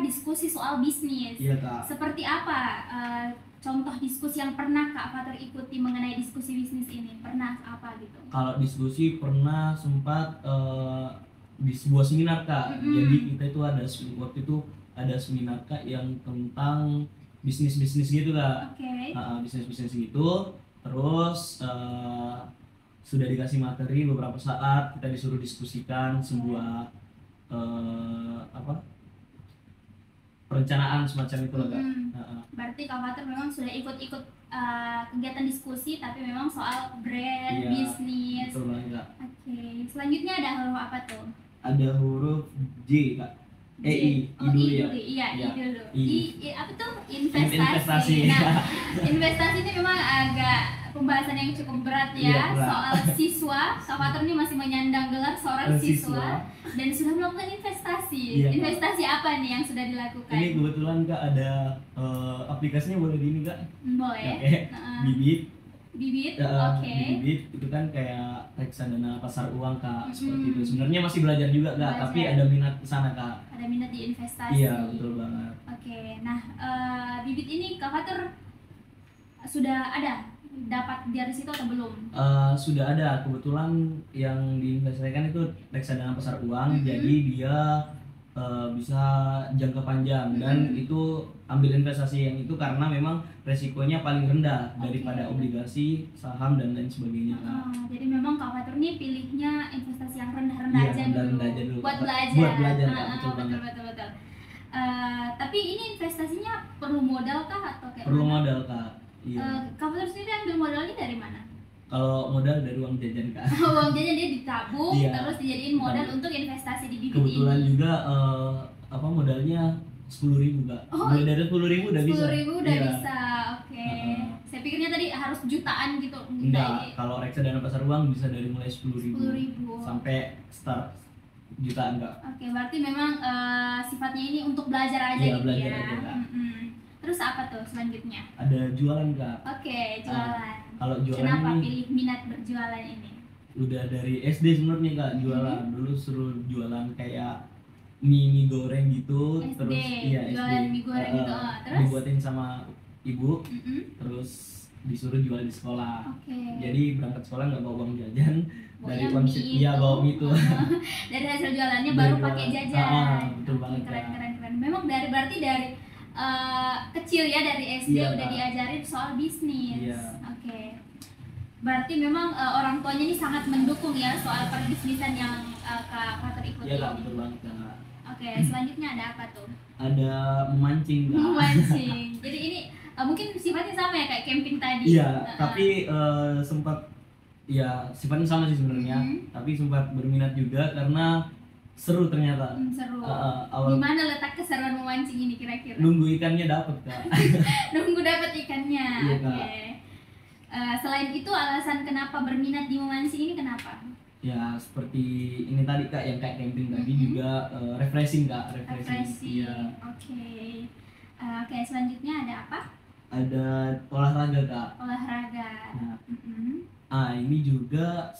diskusi soal bisnis. Iya Kak. Seperti apa contoh diskusi yang pernah Kak Fatur ikuti mengenai diskusi bisnis ini? Pernah apa gitu? Kalau diskusi pernah sempat di sebuah seminar Kak. Jadi kita itu waktu itu ada seminar Kak yang tentang bisnis gitu Kak. Oke. Bisnis gitu. Terus sudah dikasih materi beberapa saat, kita disuruh diskusikan sebuah apa perencanaan semacam itu loh Kak. Berarti Kak Fatur memang sudah ikut-ikut kegiatan diskusi, tapi memang soal brand, iya, bisnis. Betul banget. Oke, selanjutnya ada huruf apa tuh? Ada huruf J Kak. I dulu ya. Iya, I dulu. Apa tuh? Investasi. Nah, investasi ini memang agak pembahasan yang cukup berat ya. Iya, berat. Soal siswa, Kak Fatur ini masih menyandang gelar seorang siswa dan sudah melakukan investasi. Iya, investasi apa nih yang sudah dilakukan? Ini kebetulan Kak ada aplikasinya, boleh di ini Kak? Boleh. Bibit. Oke. Bibit itu kan kayak reksadana pasar uang Kak, seperti itu. Sebenarnya masih belajar juga Kak, tapi ada minat di sana Kak. Ada minat di investasi. Iya, betul banget. Oke, nah bibit ini Kak Fatur sudah ada dapat dari situ atau belum? Sudah ada, kebetulan yang diinvestasikan itu reksadana pasar uang, jadi dia bisa jangka panjang dan itu ambil investasi yang itu karena memang resikonya paling rendah daripada obligasi, saham dan lain sebagainya. Jadi memang Kak Fatur ini pilihnya investasi yang rendah-rendah aja dulu. Buat belajar. Buat belajar Kak, betul. Tapi ini investasinya perlu modal kah atau kayak perlu modal Kak. Iya. Kak Fatur sendiri ambil modalnya dari mana? Kalau modal dari uang jajan Kak. Uang jajan dia ditabung, terus dijadiin modal untuk investasi di bibit kebetulan ini. juga modalnya 10.000 Kak. Mulai dari 10.000 udah bisa. 10.000 udah bisa. Oke. Saya pikirnya tadi harus jutaan gitu. Enggak, kalau reksadana pasar uang bisa dari mulai 10.000 sampai start jutaan Kak. Oke, berarti memang sifatnya ini untuk belajar aja gitu belajar ya. Aja, Kak. Terus apa tuh selanjutnya? Ada jualan Kak. Oke, jualan. Kalau jualan kenapa ini pilih minat berjualan ini? Udah dari SD sebenarnya Kak jualan. Dulu suruh jualan kayak mie goreng gitu. SD, terus jualan mie goreng gitu. Terus dibuatin sama ibu. Terus disuruh jual di sekolah. Jadi berangkat sekolah nggak bawa uang jajan. Dari uang bawa mie itu. Dari hasil jualannya baru pakai jajan. Betul banget. Keren. Memang berarti dari kecil ya, dari SD udah diajarin soal bisnis. Oke. Berarti memang orang tuanya ini sangat mendukung ya soal perbisnisan yang Kak Fatur ikuti. Iya, betul banget Kak. Oke, selanjutnya ada apa tuh? Ada memancing Kak. Memancing. Jadi ini mungkin sifatnya sama ya kayak camping tadi. Iya, tapi sempat sifatnya sama sih sebenarnya. Tapi sempat berminat juga karena seru ternyata. Seru. Gimana letak keseruan memancing ini kira-kira? Nunggu ikannya dapat Kak. Nunggu dapat ikannya. Iya, Oke. Selain itu alasan kenapa berminat di memancing ini kenapa? Ya seperti ini tadi Kak, yang kayak camping tadi juga refreshing Kak. Refreshing. Iya. Oke, selanjutnya ada apa? Ada olahraga Kak. Olahraga. Ini juga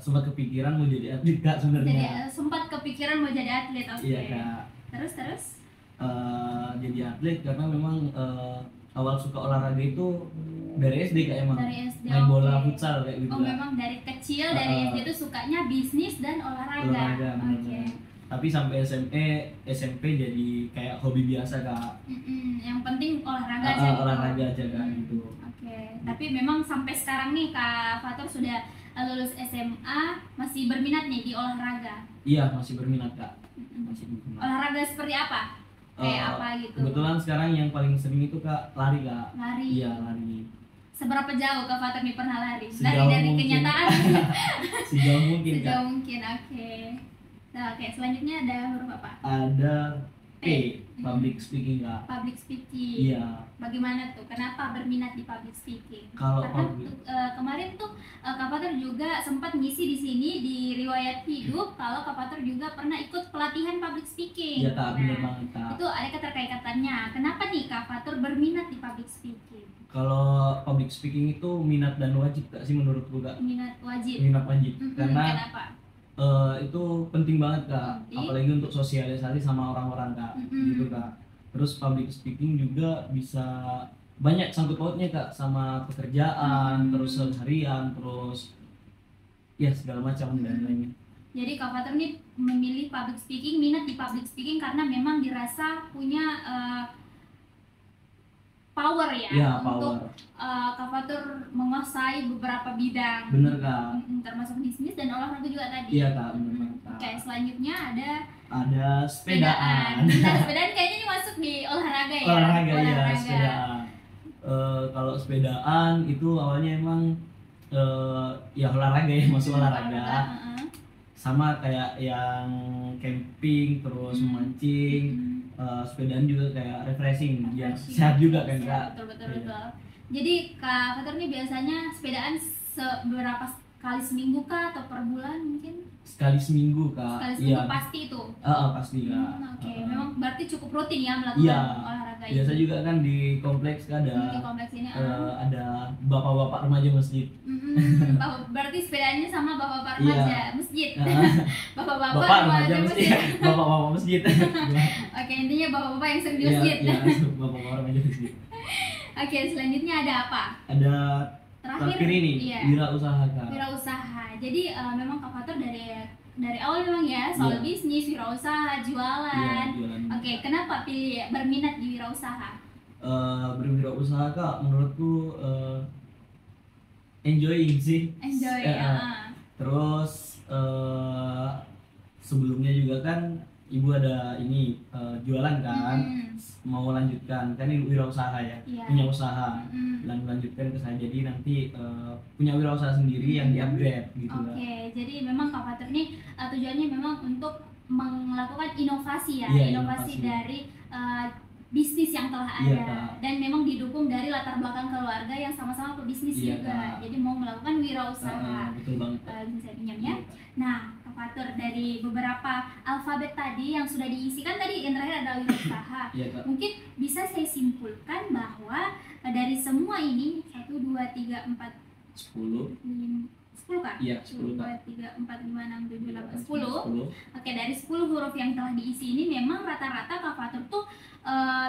sempat kepikiran mau jadi atlet Kak sebenarnya. Sempat kepikiran mau jadi atlet, oke. Iya Kak. Terus? Jadi atlet karena memang awal suka olahraga itu dari SD Kak emang. Dari SD. Main bola futsal kayak gitu. Memang dari kecil dari SD itu sukanya bisnis dan olahraga. Oke. Tapi sampai SMP jadi kayak hobi biasa Kak. Yang penting olahraga aja. Olahraga aja Kak gitu. Oke. Tapi memang sampai sekarang nih Kak Fatur sudah lulus SMA masih berminat nih di olahraga. Iya, masih berminat Kak. Masih berminat. Olahraga seperti apa? Kayak apa gitu? Kebetulan sekarang yang paling sering itu Kak lari Kak. Lari. Iya, lari. Seberapa jauh Kak Fatur nih pernah lari? Dari kenyataan. Sejauh mungkin Kak. Sejauh mungkin, oke. Nah, oke, selanjutnya ada huruf apa? Ada P, public speaking Kak. Public speaking. Iya. Bagaimana tuh? Kenapa berminat di public speaking? Kalau kemarin tuh Kak Fatur juga sempat ngisi di sini di riwayat hidup kalau Kak Fatur juga pernah ikut pelatihan public speaking. Iya Kak, benar banget Kak. Itu ada keterkaitannya. Kenapa nih Kak Fatur berminat di public speaking? Kalau public speaking itu minat dan wajib Kak sih menurutku Kak. Minat wajib. Karena kenapa? Itu penting banget Kak, apalagi untuk sosialisasi sama orang-orang Kak, gitu Kak. Terus public speaking juga bisa banyak sangkut pautnya Kak sama pekerjaan, terus seharian, terus ya segala macam dan lainnya. Jadi Kak Fatur ini memilih public speaking, minat di public speaking karena memang dirasa punya power ya, ya untuk power. Kak Fatur menguasai beberapa bidang. Bener Kak. Termasuk bisnis dan olahraga juga tadi. Iya Kak, bener Kak. Oke, selanjutnya ada sepedaan. Bentar, sepedaan kayaknya ini masuk di olahraga ya. Olahraga. Ya, sepedaan. Kalau sepedaan itu awalnya emang ya olahraga ya, masuk olahraga. Sama kayak yang camping, terus memancing, sepedaan juga kayak refreshing, biar sehat juga kan Kak. Betul. Jadi Kak Fatur ini biasanya sepedaan berapa kali seminggu kah atau per bulan mungkin? Sekali seminggu Kak. Sekali seminggu pasti itu. Pasti Kak. Oke, memang berarti cukup rutin ya melakukan olahraga ini. Biasa juga kan di kompleks ada. Di kompleks ini ada bapak-bapak remaja masjid. Berarti sepedanya sama bapak-bapak remaja masjid. Bapak remaja masjid. Bapak-bapak masjid. Oke, intinya bapak-bapak yang sering di masjid. Iya, bapak-bapak remaja masjid. Oke, selanjutnya ada apa? Ada terakhir ini, wirausaha Kak. Wirausaha. Jadi memang Kak Fatur dari awal memang ya soal bisnis, wirausaha, jualan. Oke, kenapa pilih berminat di wirausaha? Berwirausaha Kak, menurutku enjoying sih. Terus sebelumnya juga kan ibu ada ini jualan kan, mau lanjutkan kan ini wirausaha ya, punya usaha dan melanjutkan ke saya, jadi nanti punya wirausaha sendiri yang di-upgrade gitu kan. Jadi memang Kak Fatur ini tujuannya memang untuk melakukan inovasi ya, inovasi dari bisnis yang telah ada, dan memang didukung dari latar belakang keluarga yang sama-sama pebisnis juga. Jadi mau melakukan wirausaha. Betul banget. Bisa pinjam ya. Nah, Kak Fatur, dari beberapa alfabet tadi yang sudah diisikan tadi, yang terakhir adalah wirausaha. Mungkin bisa saya simpulkan bahwa dari semua ini 1, 2, 3, 4, 10 kan? Iya, 10 kan. 2, 3, 4, 5, 6, 7, 8, 10. Oke, dari 10 huruf yang telah diisi ini memang rata-rata Kak Fatur tuh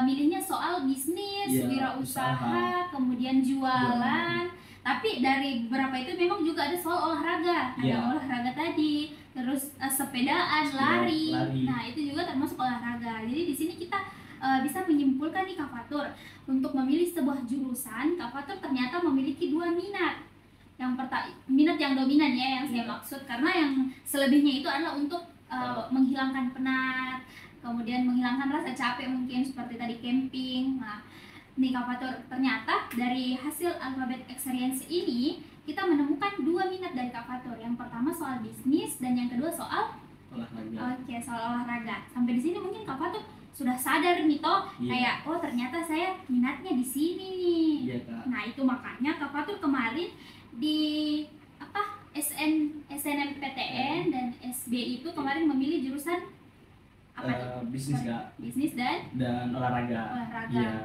milihnya soal bisnis, wirausaha, kemudian jualan. Tapi dari beberapa itu memang juga ada soal olahraga. Ada olahraga tadi, terus sepedaan, lari. Nah, itu juga termasuk olahraga. Jadi di sini kita bisa menyimpulkan nih Kak Fatur, untuk memilih sebuah jurusan, Kak Fatur ternyata memiliki 2 minat. Yang pertama, minat yang dominan ya, yang saya maksud, karena yang selebihnya itu adalah untuk menghilangkan penat, kemudian menghilangkan rasa capek mungkin seperti tadi camping. Nah, nih Kak Fatur, ternyata dari hasil alfabet experience ini kita menemukan 2 minat dari Kak Fatur. Yang pertama soal bisnis dan yang kedua soal olahraga. Soal olahraga. Sampai di sini mungkin Kak Fatur sudah sadar nih toh, kayak oh ternyata saya minatnya di sini nih. Nah, itu makanya Kak Fatur kemarin di SNMPTN dan SB itu kemarin memilih jurusan bisnis Kak. Bisnis dan olahraga.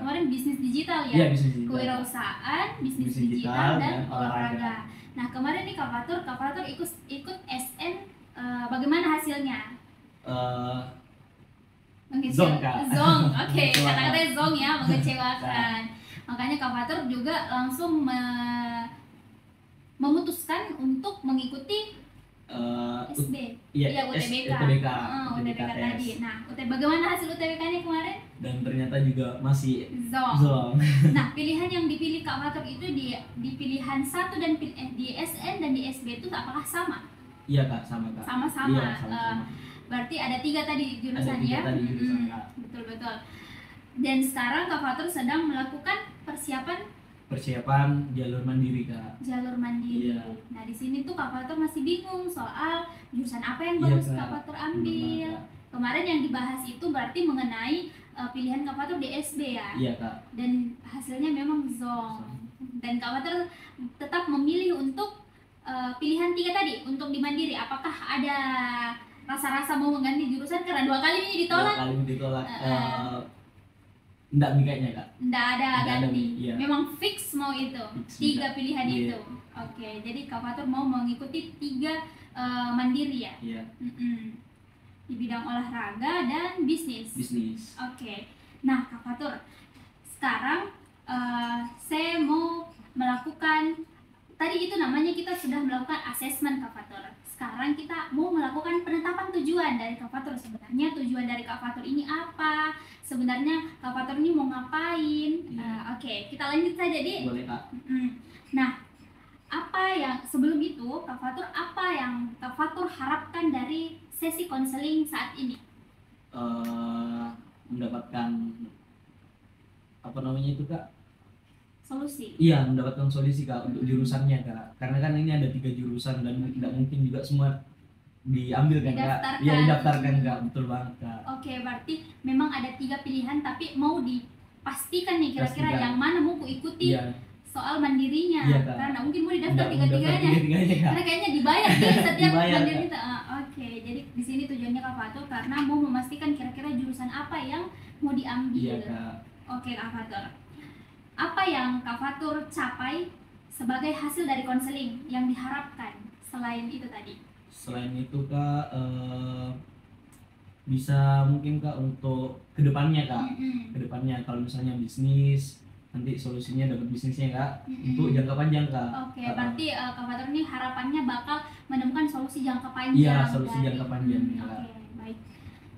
Kemarin bisnis digital ya. Bisnis digital. Kewirausahaan, bisnis digital dan olahraga. Nah, kemarin nih Kak Fatur ikut SN, bagaimana hasilnya? Zong Kak. Oke, kata-katanya zong ya, mengecewakan. Makanya Kak Fatur juga langsung memutuskan untuk mengikuti SB. UTBK. UTBK tadi. Nah, bagaimana hasil UTBK-nya kemarin? Dan ternyata juga masih zong. Nah, pilihan yang dipilih Kak Fatur itu di pilihan 1 dan di SN dan di SB itu apakah sama? Iya Kak, sama Kak. Sama-sama. Berarti ada 3 tadi jurusan ya? Betul. Dan sekarang Kak Fatur sedang melakukan persiapan jalur mandiri Kak. Jalur mandiri. Nah, di sini tuh Kak Fatur masih bingung soal jurusan apa yang bagus Kak Fatur ambil. Kemarin yang dibahas itu berarti mengenai pilihan Kak Fatur di SB ya. Iya Kak. Dan hasilnya memang zong. Dan Kak Fatur tetap memilih untuk pilihan 3 tadi untuk di mandiri. Apakah ada rasa-rasa mau mengganti jurusan karena 2 kali ini ditolak? 2 kali ditolak. Enggak kayaknya Kak. Enggak ada ganti. Memang fix mau itu. 3 pilihan itu. Oke, jadi Kak Fatur mau mengikuti 3 mandiri ya. Di bidang olahraga dan bisnis. Oke. Nah, Kak Fatur, sekarang saya mau melakukan, tadi itu namanya kita sudah melakukan asesmen Kak Fatur. sekarang kita mau melakukan penetapan tujuan dari Kak Fatur. Sebenarnya tujuan dari Kak Fatur ini apa? Sebenarnya Kak Fatur ini mau ngapain? Oke, kita lanjut saja, Dik. Boleh, Kak. Nah, apa yang sebelum itu Kak Fatur, apa yang Kak Fatur harapkan dari sesi konseling saat ini? Mendapatkan apa namanya itu, Kak? Solusi. Iya, mendapatkan solusi, Kak, untuk jurusannya, Kak. Karena kan ini ada 3 jurusan dan tidak mungkin juga semua diambil kan, Kak? Iya, didaftarkan, Kak. Betul banget, Kak. Oke, berarti memang ada 3 pilihan, tapi mau dipastikan nih kira-kira yang mana mau ku ikuti. Iya. Soal mandirinya, iya, karena mungkin mau didaftar tiga-tiganya, karena kayaknya dibayar nih setiap mandiri itu. Oke, jadi di sini tujuannya Kak Fatur karena mau memastikan kira-kira jurusan apa yang mau diambil. Iya, Kak. Oke, Kak Fatur. Apa yang Kak Fatur capai sebagai hasil dari konseling yang diharapkan selain itu tadi? Selain itu, Kak, bisa mungkin, Kak, untuk kedepannya, Kak. Kedepannya kalau misalnya bisnis, nanti solusinya dapat bisnisnya, Kak, untuk jangka panjang, Kak. Oke, berarti Kak Fatur ini harapannya bakal menemukan solusi jangka panjang. Iya, solusi jangka panjang. Oke, baik.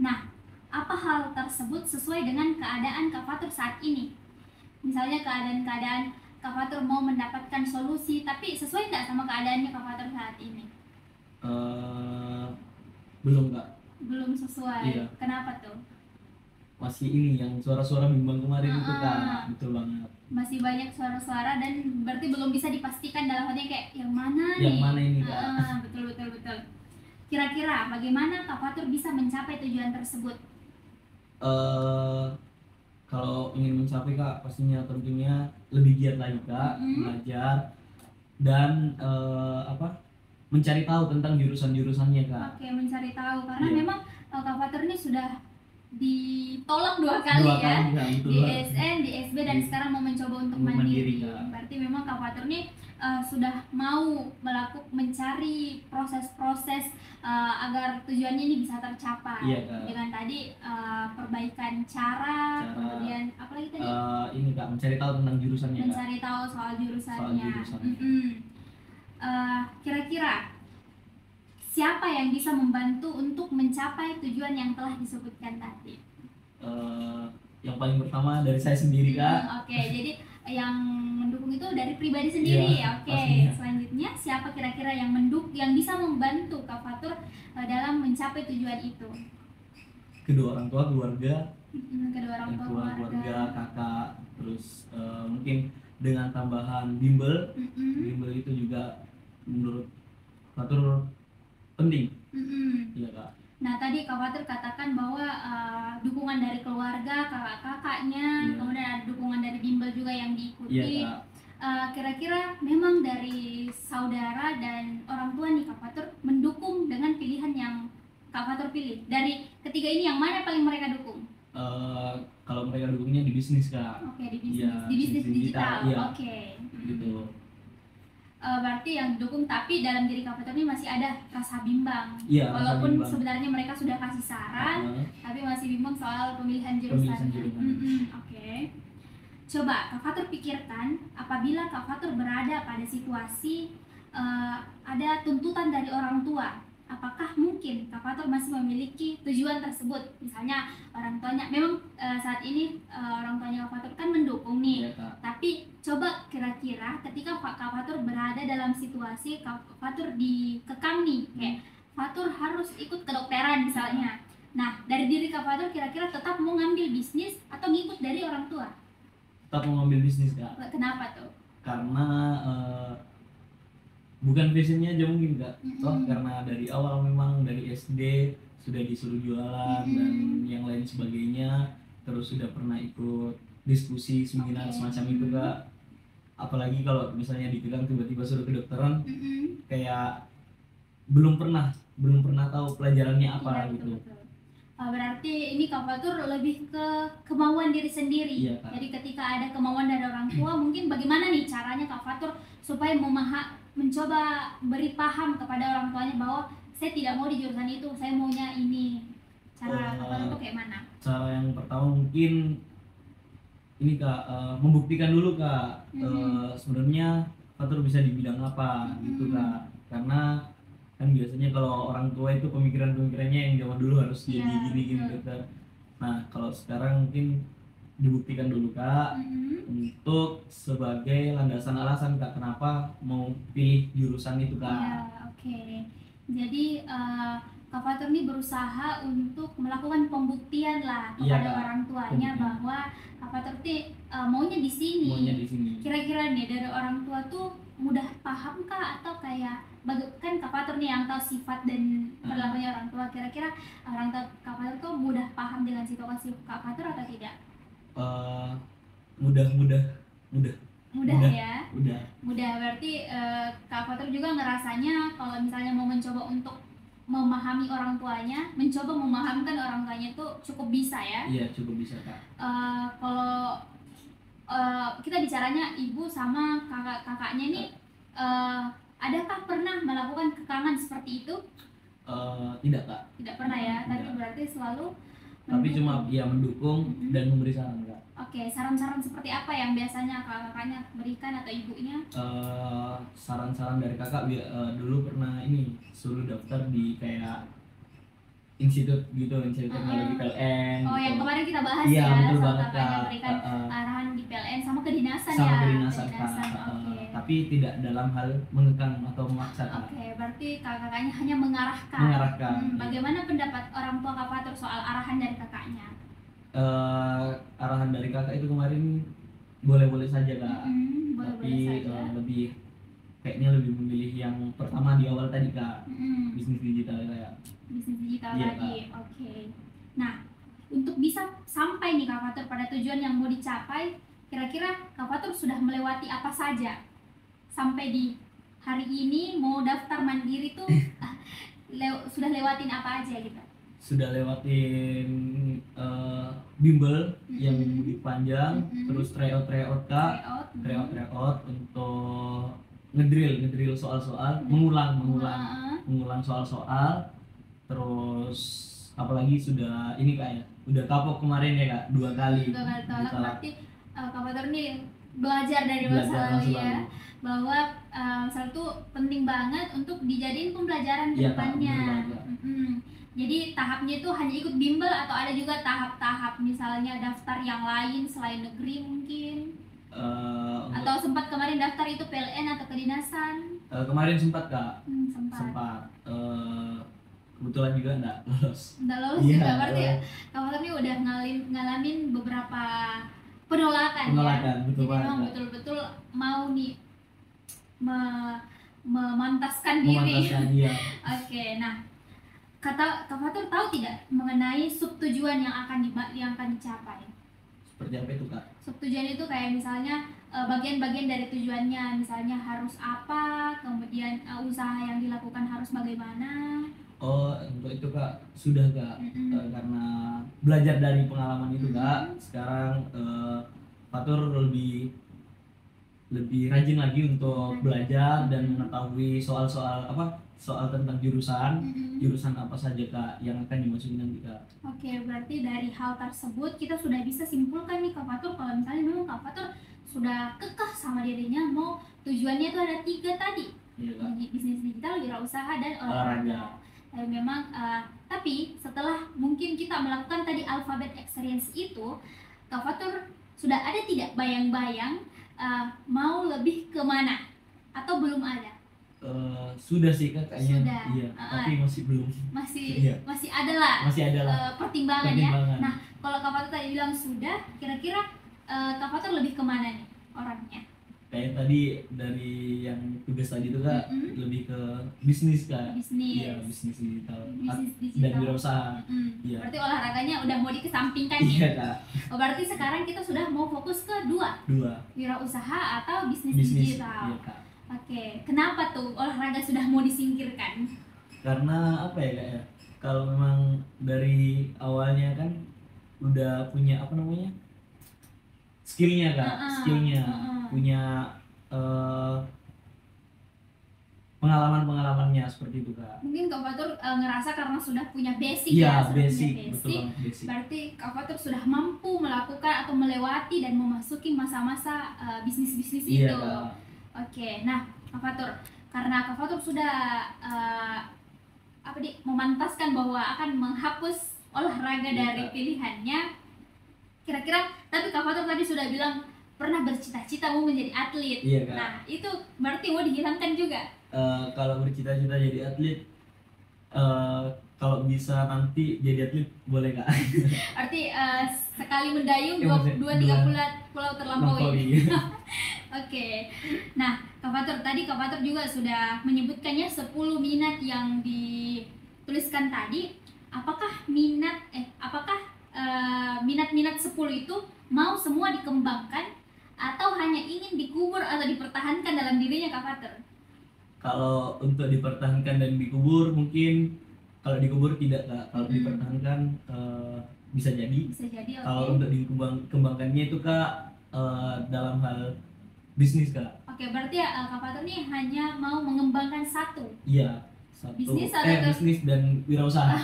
Nah, apa hal tersebut sesuai dengan keadaan Kak Fatur saat ini? Misalnya keadaan Kak Fatur mau mendapatkan solusi, tapi sesuai nggak sama keadaannya Kak Fatur saat ini? Belum, Kak. Belum sesuai. Iya. Kenapa tuh? Masih ini yang suara-suara bimbang kemarin itu, Kak. Betul banget. Masih banyak suara-suara dan berarti belum bisa dipastikan dalam hati kayak yang mana nih? Yang mana ini, Kak? Betul. Kira-kira bagaimana Kak Fatur bisa mencapai tujuan tersebut? Kalau ingin mencapai, Kak, pastinya tentunya lebih giat lagi, Kak, belajar dan mencari tahu tentang jurusan-jurusannya, Kak. Oke, mencari tahu karena memang Kak Fatur ini sudah ditolak 2 kali ya, di SN, di SB dan sekarang mau mencoba untuk mandiri. Berarti memang Kak Fatur ini sudah mau mencari proses-proses agar tujuannya ini bisa tercapai. Iya, dengan tadi perbaikan cara, kemudian apa lagi tadi? Ini, Kak, mencari tahu tentang jurusannya. Mencari tahu soal jurusannya. Kira-kira siapa yang bisa membantu untuk mencapai tujuan yang telah disebutkan tadi? Yang paling pertama dari saya sendiri, Kak. Oke, jadi yang mendukung itu dari pribadi sendiri. Iya, oke, selanjutnya siapa kira-kira yang yang bisa membantu Kak Fatur dalam mencapai tujuan itu? Kedua orang tua, keluarga. Kedua orang tua, keluarga, kakak, terus mungkin dengan tambahan bimbel. Bimbel itu juga menurut Fatur penting. Iya, Kak. Nah, tadi Kak Fatur katakan bahwa dukungan dari keluarga, kakak-kakaknya, kemudian ada dukungan dari bimbel juga yang diikuti. Iya, Kak. Kira-kira memang dari saudara dan orang tua nih Kak Fatur mendukung dengan pilihan yang Kak Fatur pilih. Dari ketiga ini yang mana paling mereka dukung? Kalau mereka dukungnya di bisnis, Kak. Oke, di bisnis. Di bisnis digital. Iya. Oke. Gitu. Berarti yang didukung, tapi dalam diri Kak Fatur ini masih ada rasa bimbang. Iya, walaupun sebenarnya mereka sudah kasih saran, tapi masih bimbang soal pemilihan jurusan. Oke. Coba Kak Fatur pikirkan, apabila Kak Fatur berada pada situasi ada tuntutan dari orang tua, apakah mungkin Kak Fatur masih memiliki tujuan tersebut? Misalnya orang tuanya, memang saat ini orang tuanya Kak Fatur kan mendukung nih, tapi coba kira-kira ketika Kak Fatur berada dalam situasi Kak Fatur dikekang nih, kayak Fatur harus ikut kedokteran misalnya. Nah, dari diri Kak Fatur kira-kira tetap mau ngambil bisnis atau ngikut dari orang tua? Tetap mau ngambil bisnis, Kak. Kenapa tuh? Karena bukan passionnya aja mungkin, Kak. Karena dari awal memang dari SD sudah disuruh jualan dan yang lain sebagainya, terus sudah pernah ikut diskusi seminar semacam itu, Kak. Apalagi kalau misalnya dibilang tiba-tiba suruh kedokteran, kayak belum pernah tahu pelajarannya apa. Betul. Berarti ini Kak Fatur lebih ke kemauan diri sendiri. Iya, Kak. Jadi ketika ada kemauan dari orang tua, mungkin bagaimana nih caranya Kak Fatur supaya mencoba beri paham kepada orang tuanya bahwa saya tidak mau di jurusan itu, saya maunya ini. Cara Kak Fatur itu kayak mana? Cara yang pertama mungkin ini, Kak, membuktikan dulu, Kak, sebenarnya Fatur bisa di bidang apa gitu, Kak. Karena Kan biasanya kalau orang tua itu pemikirannya yang zaman dulu harus jadi gini gitu. Nah kalau sekarang mungkin dibuktikan dulu Kak, untuk sebagai landasan alasan Kak kenapa mau pilih jurusan itu Kak. Iya, oke. Jadi Kak Fatur ini berusaha untuk melakukan pembuktian lah kepada orang tuanya bahwa Kak Fatur ini maunya di sini. Kira-kira nih dari orang tua tuh mudah paham kah atau kayak kan Kak Fatur nih yang tahu sifat dan perilakunya orang tua, kira-kira orang tua Kak Fatur tuh mudah paham dengan situasi Kak Fatur atau tidak? Mudah ya. Mudah berarti Kak Fatur juga ngerasanya kalau misalnya mau mencoba untuk memahami orang tuanya, mencoba memahamkan orang tuanya itu cukup bisa ya? Iya, cukup bisa Kak. Kalau kita bicaranya ibu sama kakaknya nih, adakah pernah melakukan kekangan seperti itu? Tidak Kak. Tidak pernah ya, tapi berarti selalu tapi cuma ya mendukung dan memberi saran Kak. Oke, saran-saran seperti apa yang biasanya kakaknya berikan atau ibunya? Saran-saran dari kakak dulu pernah ini suruh daftar di kayak institut teknologi PLN. Oh, gitu. Yang kemarin kita bahas ya. Iya, betul banget Kak. Berikan arahan di PLN sama kedinasan sama ya. Kedinasan Kak. Tapi tidak dalam hal mengekang atau memaksa Kak. Oke, berarti kakaknya hanya mengarahkan. Bagaimana pendapat orang tua Kak Fatur soal arahan dari kakaknya? Arahan dari kakak itu kemarin boleh-boleh saja Kak. Tapi lebih kayaknya lebih memilih yang pertama di awal tadi Kak. Bisnis digital kayak. Bisnis digital tadi. Oke. Nah, untuk bisa sampai nih Kak Fatur pada tujuan yang mau dicapai, kira-kira Kak Fatur sudah melewati apa saja? Sampai di hari ini mau daftar mandiri tuh sudah lewatin apa aja gitu? Sudah lewatin bimbel yang panjang, terus tryout Kak, tryout untuk ngedrill soal-soal, mengulang soal-soal, terus apalagi sudah ini Kak ya, udah kapok kemarin ya Kak, 2 kali. Berarti Kak Fatur nih belajar dari masa lalu ya, bahwa satu penting banget untuk dijadiin pembelajaran ke depannya. Jadi tahapnya itu hanya ikut bimbel atau ada juga tahap-tahap misalnya daftar yang lain selain negeri mungkin? Atau sempat kemarin daftar itu PLN atau kedinasan? Kemarin sempat Kak. Sempat. Kebetulan juga enggak lolos. Enggak lolos juga, berarti Kak Fatur ini udah ngalamin beberapa penolakan ya. Betul. Jadi memang betul-betul mau nih memantaskan diri. Iya. Oke, nah Kak Fatur tahu tidak mengenai subtujuan yang akan dicapai? Seperti apa itu Kak? Subtujuan itu kayak misalnya bagian-bagian dari tujuannya, misalnya harus apa, kemudian usaha yang dilakukan harus bagaimana. Oh, untuk itu Kak sudah Kak. Karena belajar dari pengalaman itu Kak, sekarang Fatur lebih rajin lagi untuk belajar dan mengetahui soal tentang jurusan apa saja Kak yang akan dimasuki nanti Kak. Oke, berarti dari hal tersebut kita sudah bisa simpulkan nih Kak Fatur kalau misalnya memang Kak Fatur sudah kekeh sama dirinya mau tujuannya itu ada 3 tadi. Iya, bisnis digital, wirausaha dan olahraga. Memang tapi setelah mungkin kita melakukan tadi alphabet experience itu, Kak Fatur sudah ada tidak bayang-bayang mau lebih kemana atau belum ada? Sudah sih Kak kayaknya. Sudah. Iya, tapi masih belum. Masih ada lah. Pertimbangan ya. Nah, kalau Kak Fatur tadi bilang sudah, kira-kira Kak Fatur lebih kemana nih orangnya? Kayak tadi dari yang tugas tadi itu Kak, lebih ke bisnis Kak. Iya, bisnis digital. Dan wirausaha. Iya. Berarti olahraganya udah mau dikesampingkan ya? Iya Kak. Berarti sekarang kita sudah mau fokus ke dua. Wirausaha atau bisnis digital. Iya Kak. Oke, kenapa tuh olahraga sudah mau disingkirkan? Karena apa ya Kak ya? Kalau memang dari awalnya kan udah punya skillnya Kak, punya pengalamannya seperti itu Kak. Mungkin Kak Fatur ngerasa karena sudah punya basic basic. Berarti Kak Fatur sudah mampu melakukan atau melewati dan memasuki masa-masa bisnis itu. Kak. Oke, nah Kak Fatur, karena Kak Fatur sudah memantaskan bahwa akan menghapus olahraga dari pilihannya. Kira-kira, tapi Kak Fatur tadi sudah bilang pernah bercita-cita mau menjadi atlet. Iya, Kak. Nah, itu berarti mau dihilangkan juga? Kalau bercita-cita jadi atlet, kalau bisa nanti jadi atlet boleh, Kak. Arti sekali mendayung dua pulau terlampaui. Oke. Nah, Kak Fatur tadi juga sudah menyebutkannya 10 minat yang dituliskan tadi. Apakah minat 10 itu mau semua dikembangkan atau hanya ingin dikubur atau dipertahankan dalam dirinya Kak Fatur? Kalau untuk dipertahankan dan dikubur mungkin, kalau dikubur tidak, Kak. Kalau dipertahankan bisa jadi. Okay. Kalau untuk dikembangkannya itu, Kak, dalam hal bisnis, Kak. Oke, berarti Kak Fatur nih hanya mau mengembangkan satu. Iya, satu. Bisnis dan wirausaha.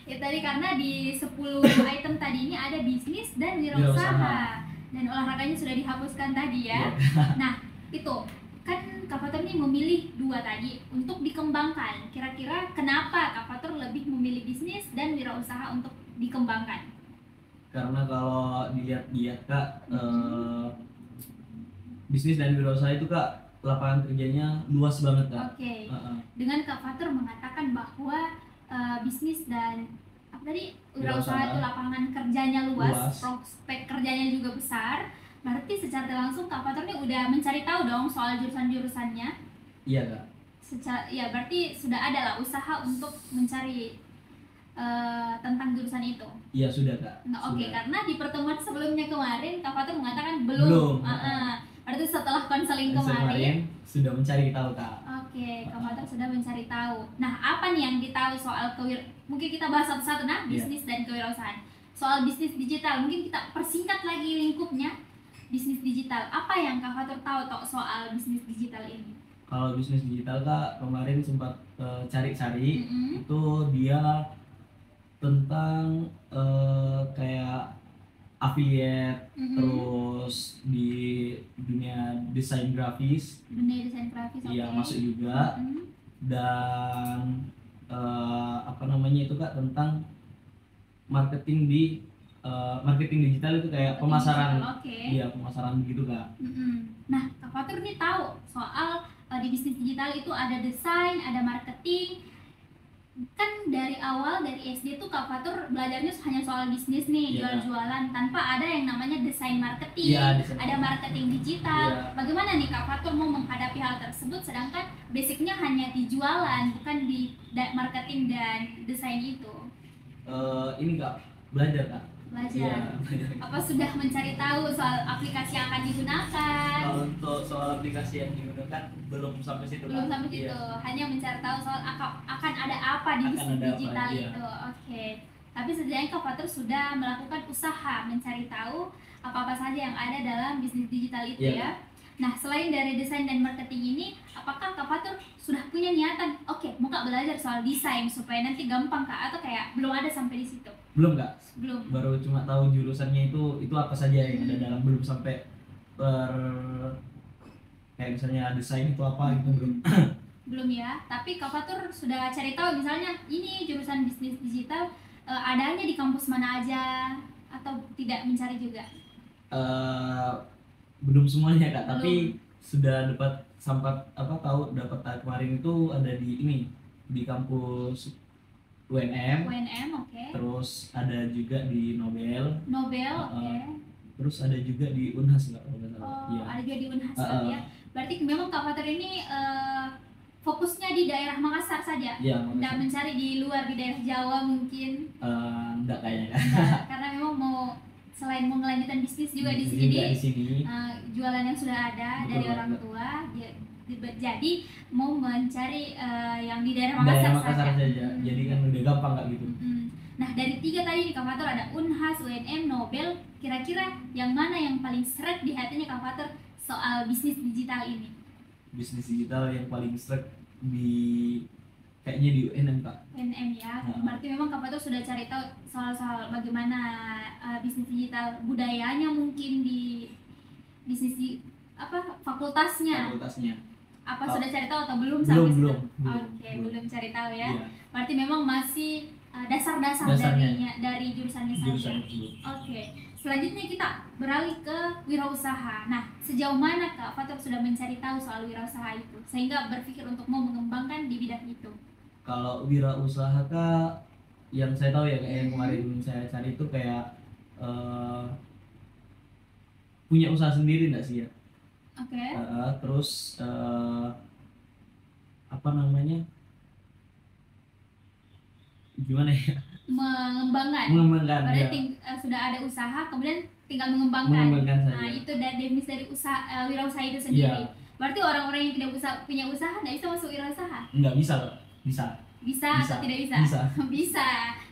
Ya tadi karena di 10 item tadi ini ada bisnis dan wirausaha. Dan olahraganya sudah dihapuskan tadi ya. Nah, itu kan Kak Fatur nih memilih 2 tadi untuk dikembangkan. Kira-kira kenapa Kak Fatur lebih memilih bisnis dan wirausaha untuk dikembangkan? Karena kalau dilihat Kak, bisnis dan wirausaha itu, Kak, lapangan kerjanya luas banget, Kak. Oke. Dengan Kak Fatur mengatakan bahwa bisnis dan wirausaha itu lapangan kerjanya luas, prospek kerjanya juga besar. Berarti secara langsung Kak Fatur nih udah mencari tahu dong soal jurusan-jurusannya. Iya, Kak. Ya berarti sudah ada lah usaha untuk mencari tentang jurusan itu. Iya, sudah, Kak. Oke, karena di pertemuan sebelumnya kemarin Kak Fatur mengatakan belum. Berarti setelah konseling kemarin sudah mencari tahu, Kak. Oke, Kak Fatur sudah mencari tahu. Nah, apa nih yang ditahu soal mungkin kita bahas satu-satu, nah, bisnis dan kewirausahaan. Soal bisnis digital, mungkin kita persingkat lagi lingkupnya. Bisnis digital, apa yang Kak Fatur tahu soal bisnis digital ini? Kalau bisnis digital, Kak, kemarin sempat cari-cari. Itu dia tentang kayak affiliate, terus di dunia desain grafis. Iya, masuk juga. Dan itu, Kak, tentang marketing digital itu kayak pemasaran. Iya, pemasaran begitu, Kak. Nah, Kak Fatur nih tahu soal di bisnis digital itu ada desain, ada marketing. Kan dari awal dari SD tuh Kak Fatur belajarnya hanya soal bisnis nih, jual-jualan, tanpa ada yang namanya desain marketing, ada marketing digital. Bagaimana nih Kak Fatur mau menghadapi hal tersebut sedangkan basicnya hanya di jualan, bukan di marketing dan desain itu? Ini Kak, belajar, Kak. Belajar. Apa sudah mencari tahu soal aplikasi yang akan digunakan? Kalau untuk soal aplikasi yang digunakan belum sampai situ. Belum sampai situ. Hanya mencari tahu soal akan ada apa di bisnis digital itu. Oke. Tapi setidaknya Kak Fatur sudah melakukan usaha mencari tahu apa-apa saja yang ada dalam bisnis digital itu ya. Nah, selain dari desain dan marketing ini, apakah Kak Fatur sudah punya niatan? Oke, mau Kak belajar soal desain supaya nanti gampang Kak, atau kayak belum ada sampai di situ? Belum, Kak. Belum. Baru cuma tahu jurusannya itu apa saja yang ada dalam, belum sampai kayak misalnya desain itu apa gitu, belum. Belum ya. Tapi Kak Fatur sudah cari tahu misalnya ini jurusan bisnis digital adanya di kampus mana aja atau tidak mencari juga? Belum semuanya, Kak, tapi sudah dapat kemarin itu ada di kampus UNM, oke. Terus ada juga di Nobel, oke. Terus ada juga di Unhas, Kak, kalau nggak salah. Iya. Ada juga di Unhas ya. Berarti memang Kak Fatur ini fokusnya di daerah Makassar saja, tidak mencari di luar, di daerah Jawa mungkin? Enggak kayaknya. Karena memang selain mau melanjutkan bisnis juga di sini, jualan yang sudah ada dari orang tua, jadi mau mencari yang di daerah Makassar saja. Jadi kan udah gampang Kak gitu. Nah, dari 3 tadi di Kak Fatur ada Unhas, UNM, Nobel. Kira-kira yang mana yang paling seret di hatinya Kak Fatur soal bisnis digital ini? Bisnis digital yang paling seret kayaknya di UNM, Kak. UNM ya. Berarti memang Kak Fatur sudah cari tahu soal bagaimana bisnis digital, budayanya mungkin di bisnis fakultasnya. Apa sudah cari tahu atau belum sampai belum. Oke, belum cari tahu ya. Iya. Berarti memang masih dasar-dasar dari jurusannya saja. Oke. Selanjutnya kita beralih ke wirausaha. Nah, sejauh mana Kak Fatur sudah mencari tahu soal wirausaha itu sehingga berpikir untuk mau mengembangkan di bidang itu? Kalau wirausaha Kak, yang saya tahu ya, kayak yang kemarin saya cari itu kayak punya usaha sendiri enggak sih ya? Oke. Terus apa namanya? Gimana ya? Mengembangkan. Berarti ya. Sudah ada usaha, kemudian tinggal mengembangkan saja. Nah, itu definisi dari usaha wirausaha itu sendiri. Ya. Berarti orang-orang yang tidak punya usaha nggak bisa masuk wirausaha? Nggak bisa. Bisa atau tidak bisa? Bisa.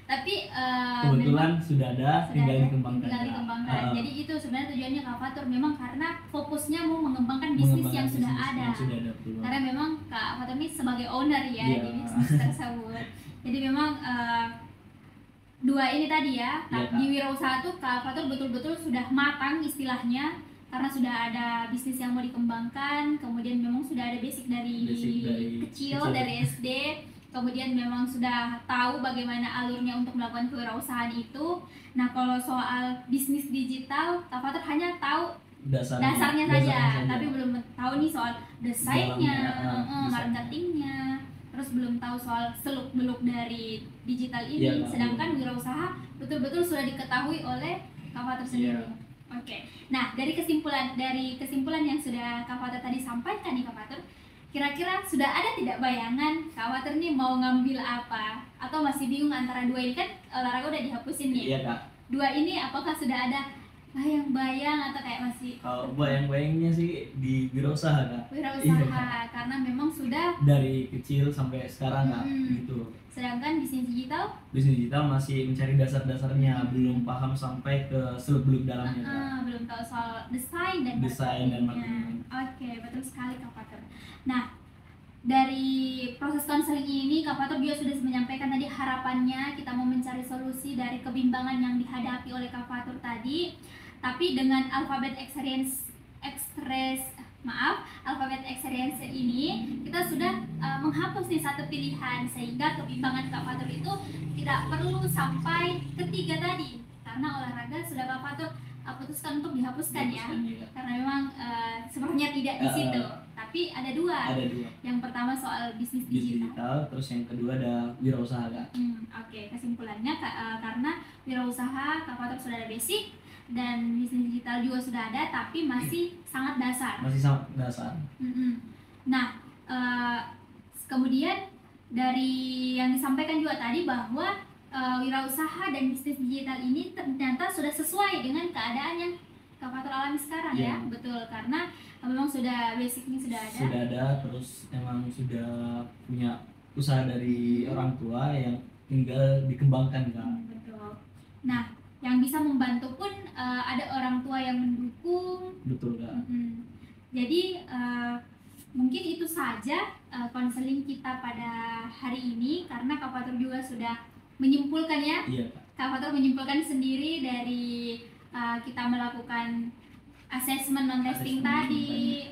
Tapi kebetulan sudah ada, tinggal dikembangkan. Jadi itu sebenarnya tujuannya Kak Fatur memang karena fokusnya mau mengembangkan bisnis yang sudah ada. Karena memang Kak Fatur ini sebagai owner ya di bisnis tersebut. Jadi memang dua ini tadi ya, di wirausaha tuh Kak Fatur betul-betul sudah matang istilahnya karena sudah ada bisnis yang mau dikembangkan, kemudian memang sudah ada basic dari kecil dari SD, kemudian memang sudah tahu bagaimana alurnya untuk melakukan kewirausahaan itu. Nah, kalau soal bisnis digital, Kak Fatur hanya tahu dasarnya saja, tapi belum tahu nih soal desainnya, marketingnya. Terus belum tahu soal seluk-beluk dari digital ini, sedangkan wirausaha betul-betul sudah diketahui oleh Kak Fatur sendiri. Oke. Nah, dari kesimpulan yang sudah Kak Fatur tadi sampaikan nih Kak Fatur, kira-kira sudah ada tidak bayangan Kak Fatur nih mau ngambil apa? Atau masih bingung antara dua ini? Kan olahraga udah dihapusin nih. Iya Kak. Dua ini apakah sudah ada bayang-bayang atau kayak masih? Kalau bayang-bayangnya sih di wirausaha Kak. Wirausaha karena memang sudah dari kecil sampai sekarang Kak gitu. Sedangkan bisnis digital? Bisnis digital masih mencari dasar-dasarnya, belum paham sampai ke seluk-beluk dalamnya Kak. Belum tahu soal desain dan marketing. Oke, betul sekali Kak Fatur. Nah, dari proses konseling ini Kak Fatur juga sudah menyampaikan tadi harapannya kita mau mencari solusi dari kebimbangan yang dihadapi oleh Kak Fatur tadi. Tapi dengan alfabet experience ini kita sudah menghapus nih satu pilihan sehingga kebimbangan Kak Fatur itu tidak perlu sampai ketiga tadi karena olahraga sudah Kak Fatur putuskan untuk dihapuskan ya. Karena memang sebenarnya tidak di situ. Tapi ada dua. Yang pertama soal bisnis digital, terus yang kedua ada wirausaha Kak. Oke, kesimpulannya karena wirausaha Kak Fatur sudah ada basic dan bisnis digital juga sudah ada, tapi masih sangat dasar. Nah, kemudian dari yang disampaikan juga tadi bahwa wirausaha dan bisnis digital ini ternyata sudah sesuai dengan keadaan yang Kak Fatur alami sekarang ya. Betul, karena memang sudah basicnya sudah ada. Sudah ada, terus emang sudah punya usaha dari orang tua yang tinggal dikembangkan Kak. Betul. Nah, yang bisa membantu pun ada orang tua yang mendukung. Betul Kak. Jadi mungkin itu saja konseling kita pada hari ini karena Kak Fatur juga sudah menyimpulkan ya. Iya. Kak Fatur menyimpulkan sendiri dari kita melakukan assessment non-testing tadi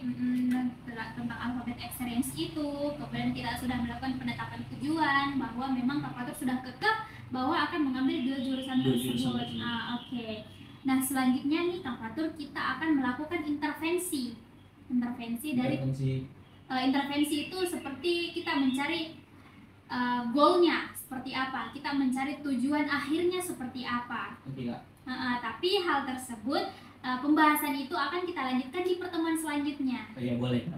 tentang alfabet experience itu, kemudian kita sudah melakukan penetapan tujuan bahwa memang Kak Fatur sudah kekeh bahwa akan mengambil dua jurusan tersebut. Oke. Nah, selanjutnya nih Kak Fatur kita akan melakukan intervensi itu seperti kita mencari goalnya seperti apa, kita mencari tujuan akhirnya seperti apa. Oke Kak. Tapi hal tersebut pembahasan itu akan kita lanjutkan di pertemuan selanjutnya. Iya boleh Kak.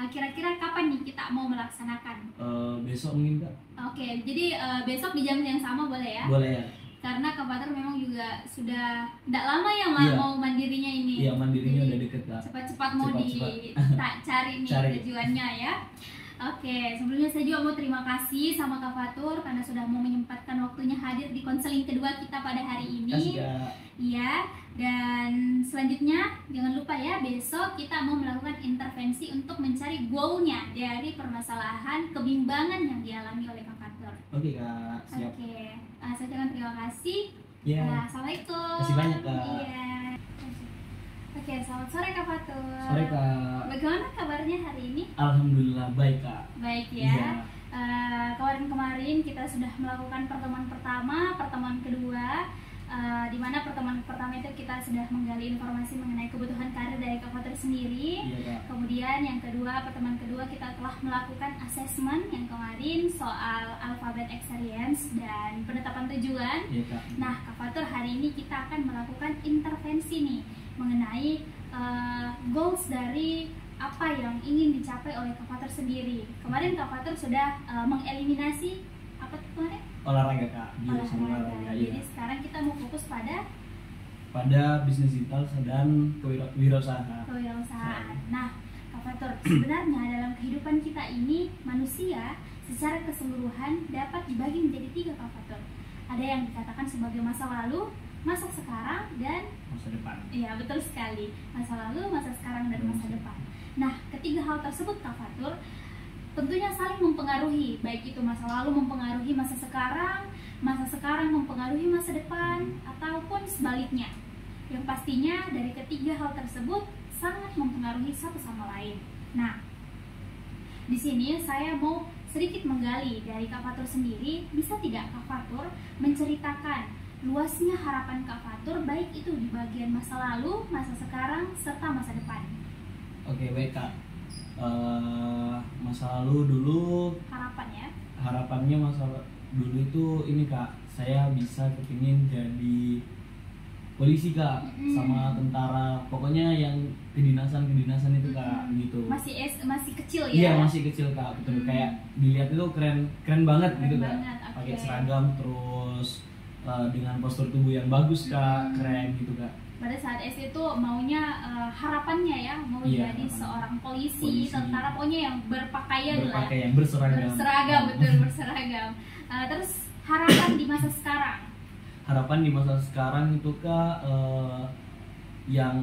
Kira-kira kapan nih kita mau melaksanakan? Besok mungkin Kak. Oke, jadi besok di jam yang sama boleh ya? Boleh ya. Karena Kak Fatur memang juga sudah tidak lama ya mau mandirinya ini. Iya, mandirinya udah deket Kak. Cepat-cepat mau dicari nih tujuannya ya. Oke, sebelumnya saya juga mau terima kasih sama Kak Fatur karena sudah mau menyempatkan waktunya hadir di konseling kedua kita pada hari ini. Iya, dan selanjutnya jangan lupa ya besok kita mau melakukan intervensi untuk mencari goalnya dari permasalahan kebimbangan yang dialami oleh Kak Fatur. Oke Kak, siap. Oke, saya ucapkan terima kasih. Yeah. Assalamualaikum. Terima kasih banyak Kak. Iya. Oke, selamat sore Kak Fatur. Sore Kak. Bagaimana kabarnya hari ini? Alhamdulillah baik Kak. Baik ya. Iya. Kemarin kita sudah melakukan pertemuan pertama, pertemuan kedua, di mana pertemuan pertama itu kita sudah menggali informasi mengenai kebutuhan karir dari Kak Fatur sendiri. Iya, kemudian yang kedua, pertemuan kedua kita telah melakukan asesmen yang kemarin soal alfabet experience dan penetapan tujuan. Iya, Kak. Nah, Kak Fatur, hari ini kita akan melakukan intervensi nih mengenai goals dari apa yang ingin dicapai oleh Kak Fatur sendiri. Kemarin Kak Fatur sudah mengeliminasi apa kemarin? Olahraga Kak. Olahraga. Jadi sekarang kita mau fokus pada bisnis digital dan kewirausahaan. Nah, Kak Fatur, sebenarnya dalam kehidupan kita ini manusia secara keseluruhan dapat dibagi menjadi 3 Kak Fatur. Ada yang dikatakan sebagai masa lalu, masa sekarang, dan masa depan. Iya, betul sekali. Masa lalu, masa sekarang, dan masa depan. Nah, ketiga hal tersebut Kak Fatur tentunya saling mempengaruhi, baik itu masa lalu mempengaruhi masa sekarang mempengaruhi masa depan, ataupun sebaliknya. Yang pastinya dari ketiga hal tersebut sangat mempengaruhi satu sama lain. Nah, di sini saya mau sedikit menggali dari Kak Fatur sendiri. Bisa tidak Kak Fatur menceritakan luasnya harapan Kak Fatur baik itu di bagian masa lalu, masa sekarang, serta masa depan? Oke, baik Kak. Masa lalu dulu harapannya masa dulu itu ini Kak, saya bisa kepingin jadi polisi Kak, sama tentara, pokoknya yang kedinasan itu Kak, gitu. Masih kecil ya? Iya, masih kecil Kak, betul. Kayak dilihat itu keren banget gitu Kak. Pakai seragam terus dengan postur tubuh yang bagus Kak, keren gitu Kak. Pada saat SD itu maunya harapannya ya mau jadi seorang polisi, tentara, pokoknya yang berpakaian berseragam. Berseragam. Terus harapan di masa sekarang? Harapan di masa sekarang itu Kak, yang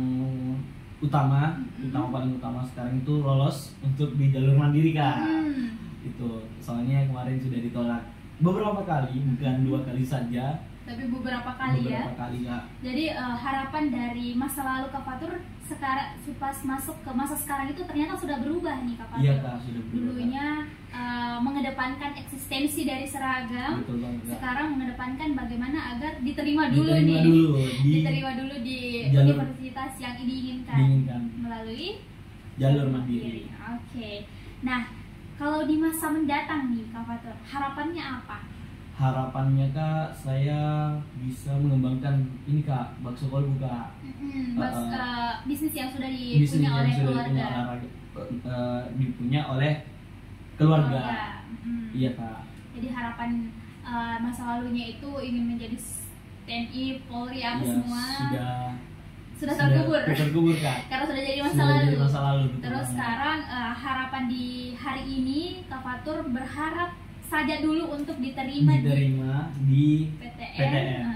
paling utama sekarang itu lolos untuk di jalur mandiri Kak. Itu soalnya kemarin sudah ditolak beberapa kali, bukan 2 kali saja, tapi beberapa kali Kak. Jadi harapan dari masa lalu Kak Fatur sekarang pas masuk ke masa sekarang itu ternyata sudah berubah nih Kak Fatur. Iya Kak, sudah berubah. Dulunya mengedepankan eksistensi dari seragam. Betul banget, Kak. Sekarang mengedepankan bagaimana agar diterima dulu di universitas yang diinginkan melalui jalur mandiri. Oke. Nah, kalau di masa mendatang nih Kak Fatur, harapannya apa? Harapannya Kak, saya bisa mengembangkan ini Kak, bakso kolbu Kak. Bisnis yang sudah dipunya oleh keluarga. Dipunya oleh keluarga. Iya Kak. Jadi harapan masa lalunya itu ingin menjadi TNI, Polri, semua sudah terkubur Kak. Karena sudah jadi masa lalu. Terus sekarang harapan di hari ini Kak Fatur berharap saja dulu untuk diterima di PTN,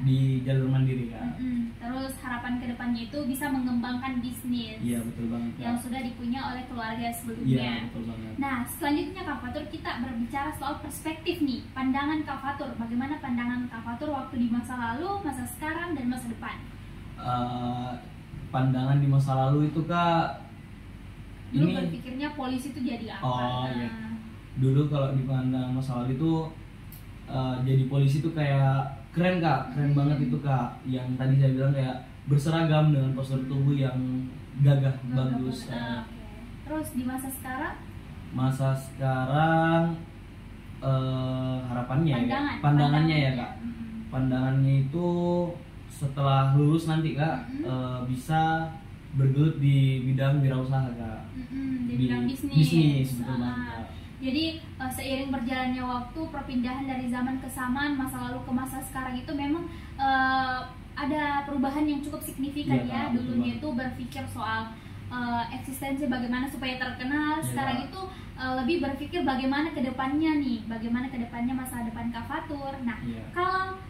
di jalur mandiri Kak. Terus harapan kedepannya itu bisa mengembangkan bisnis. Iya, betul banget Kak. Yang sudah dipunya oleh keluarga sebelumnya. Iya, betul banget. Nah, selanjutnya Kak Fatur, kita berbicara soal perspektif nih, pandangan Kak Fatur. Bagaimana pandangan Kak Fatur waktu di masa lalu, masa sekarang, dan masa depan? Pandangan di masa lalu itu Kak, dulu berpikirnya polisi itu jadi apa? Iya. Dulu kalau dipandang masa lalu itu jadi polisi itu kayak keren Kak, keren banget itu Kak. Yang tadi saya bilang kayak berseragam dengan postur tubuh yang gagah, bagus. Terus di masa sekarang? Masa sekarang harapannya pandangannya ya Kak. Pandangannya itu setelah lulus nanti Kak, bisa bergelut di bidang wirausaha Kak. Di bidang bisnis, betul banget. Jadi seiring berjalannya waktu, perpindahan dari zaman ke zaman, masa lalu ke masa sekarang itu memang ada perubahan yang cukup signifikan ya. Dulunya itu berpikir soal eksistensi bagaimana supaya terkenal, sekarang itu lebih berpikir bagaimana kedepannya nih, bagaimana kedepannya masa depan Kak Fatur. Nah, kalau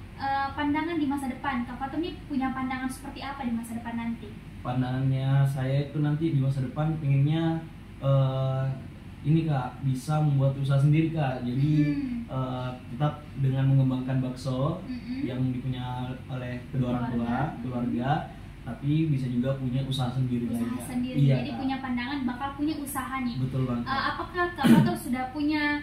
pandangan di masa depan, Kak Fatur nih punya pandangan seperti apa di masa depan nanti? Pandangannya saya itu nanti di masa depan pengennya ini Kak, bisa membuat usaha sendiri Kak. Jadi tetap dengan mengembangkan bakso yang dipunya oleh kedua orang tua, keluarga, tapi bisa juga punya usaha sendiri. Iya, jadi punya pandangan bakal punya usaha nih. Betul banget. Apakah Kak Fatur sudah punya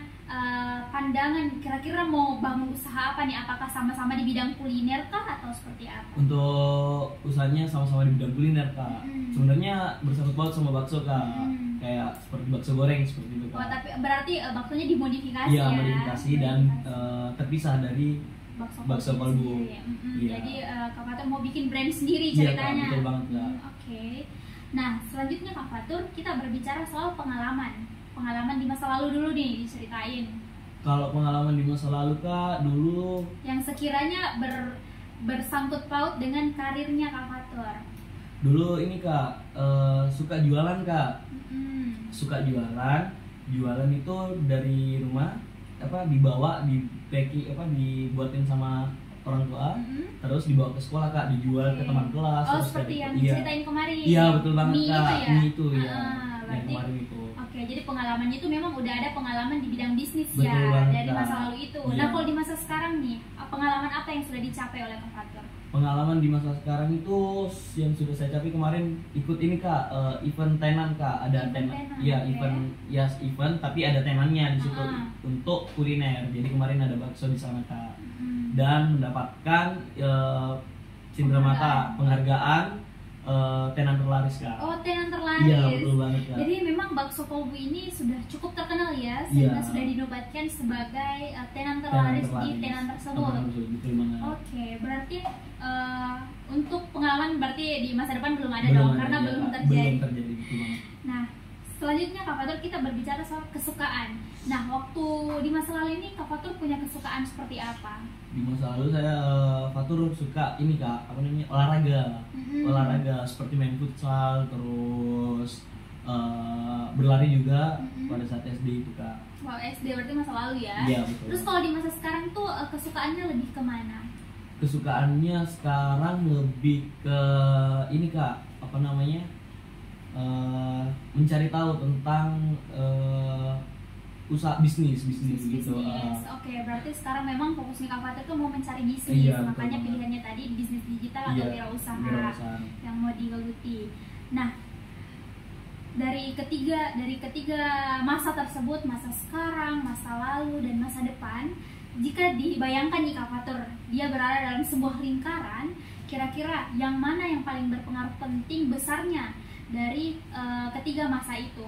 pandangan kira-kira mau bangun usaha apa nih? Apakah sama-sama di bidang kuliner kah atau seperti apa? Untuk usahanya sama-sama di bidang kuliner Kak. Sebenarnya bersangkut paut sama bakso Kak. Kayak seperti bakso goreng seperti itu Kak. Oh, tapi berarti baksonya dimodifikasi ya? Iya, modifikasi dan terpisah dari bakso kalbu. Jadi Kak Fatur mau bikin brand sendiri ceritanya. Iya, betul banget Kak. Oke. Nah, selanjutnya Kak Fatur, kita berbicara soal pengalaman di masa lalu dulu nih, diceritain. Kalau pengalaman di masa lalu Kak, dulu yang sekiranya bersangkut paut dengan karirnya Kak Fatur. Dulu ini Kak, suka jualan Kak. Suka jualan itu dari rumah dibawa dibuatin sama orang tua, terus dibawa ke sekolah Kak, dijual ke teman kelas. Oh, seperti yang ceritain kemarin. Iya, betul banget Kak. Mie itu ya. Yang kemarin itu. Oke, jadi pengalamannya itu memang udah ada pengalaman di bidang bisnis. Betul ya banget, dari Kak. masa lalu itu. Nah, kalau di masa sekarang nih, pengalaman apa yang sudah dicapai oleh Kak Fatur? Pengalaman di masa sekarang itu yang sudah saya capai kemarin ikut ini Kak, event tenan Kak. Ada tenan. Iya, event tapi ada tenannya di situ untuk kuliner. Jadi kemarin ada bakso di sana Kak. Dan mendapatkan Cindramata penghargaan tenan terlaris Kak. Oh, tenan terlaris. Iya, betul banget Kak. Jadi memang bakso kalbu ini sudah cukup terkenal ya, sehingga sudah dinobatkan sebagai tenan terlaris di tenan tersebut. Betul banget. Oke, berarti untuk pengalaman berarti di masa depan belum ada dong, karena belum terjadi. Belum terjadi, betul banget. Nah, selanjutnya Kak Fatur, kita berbicara soal kesukaan. Nah, waktu di masa lalu ini Kak Fatur punya kesukaan seperti apa? Di masa lalu saya Fatur suka ini Kak, olahraga. Olahraga seperti main futsal, terus berlari juga pada saat SD itu Kak. Wow, SD berarti masa lalu ya? Iya, betul. Terus kalau di masa sekarang tuh kesukaannya lebih kemana? Kesukaannya sekarang lebih ke ini Kak, mencari tahu tentang usaha bisnis gitu. Oke, berarti sekarang memang fokusnya Kak Fatur tuh mau mencari bisnis. Iya, makanya pilihannya tadi bisnis digital atau wirausaha yang mau digeluti. Nah, dari ketiga masa tersebut, masa sekarang, masa lalu, dan masa depan, jika dibayangkan nih Kak Fatur, dia berada dalam sebuah lingkaran, kira-kira yang mana yang paling berpengaruh penting besarnya dari ketiga masa itu?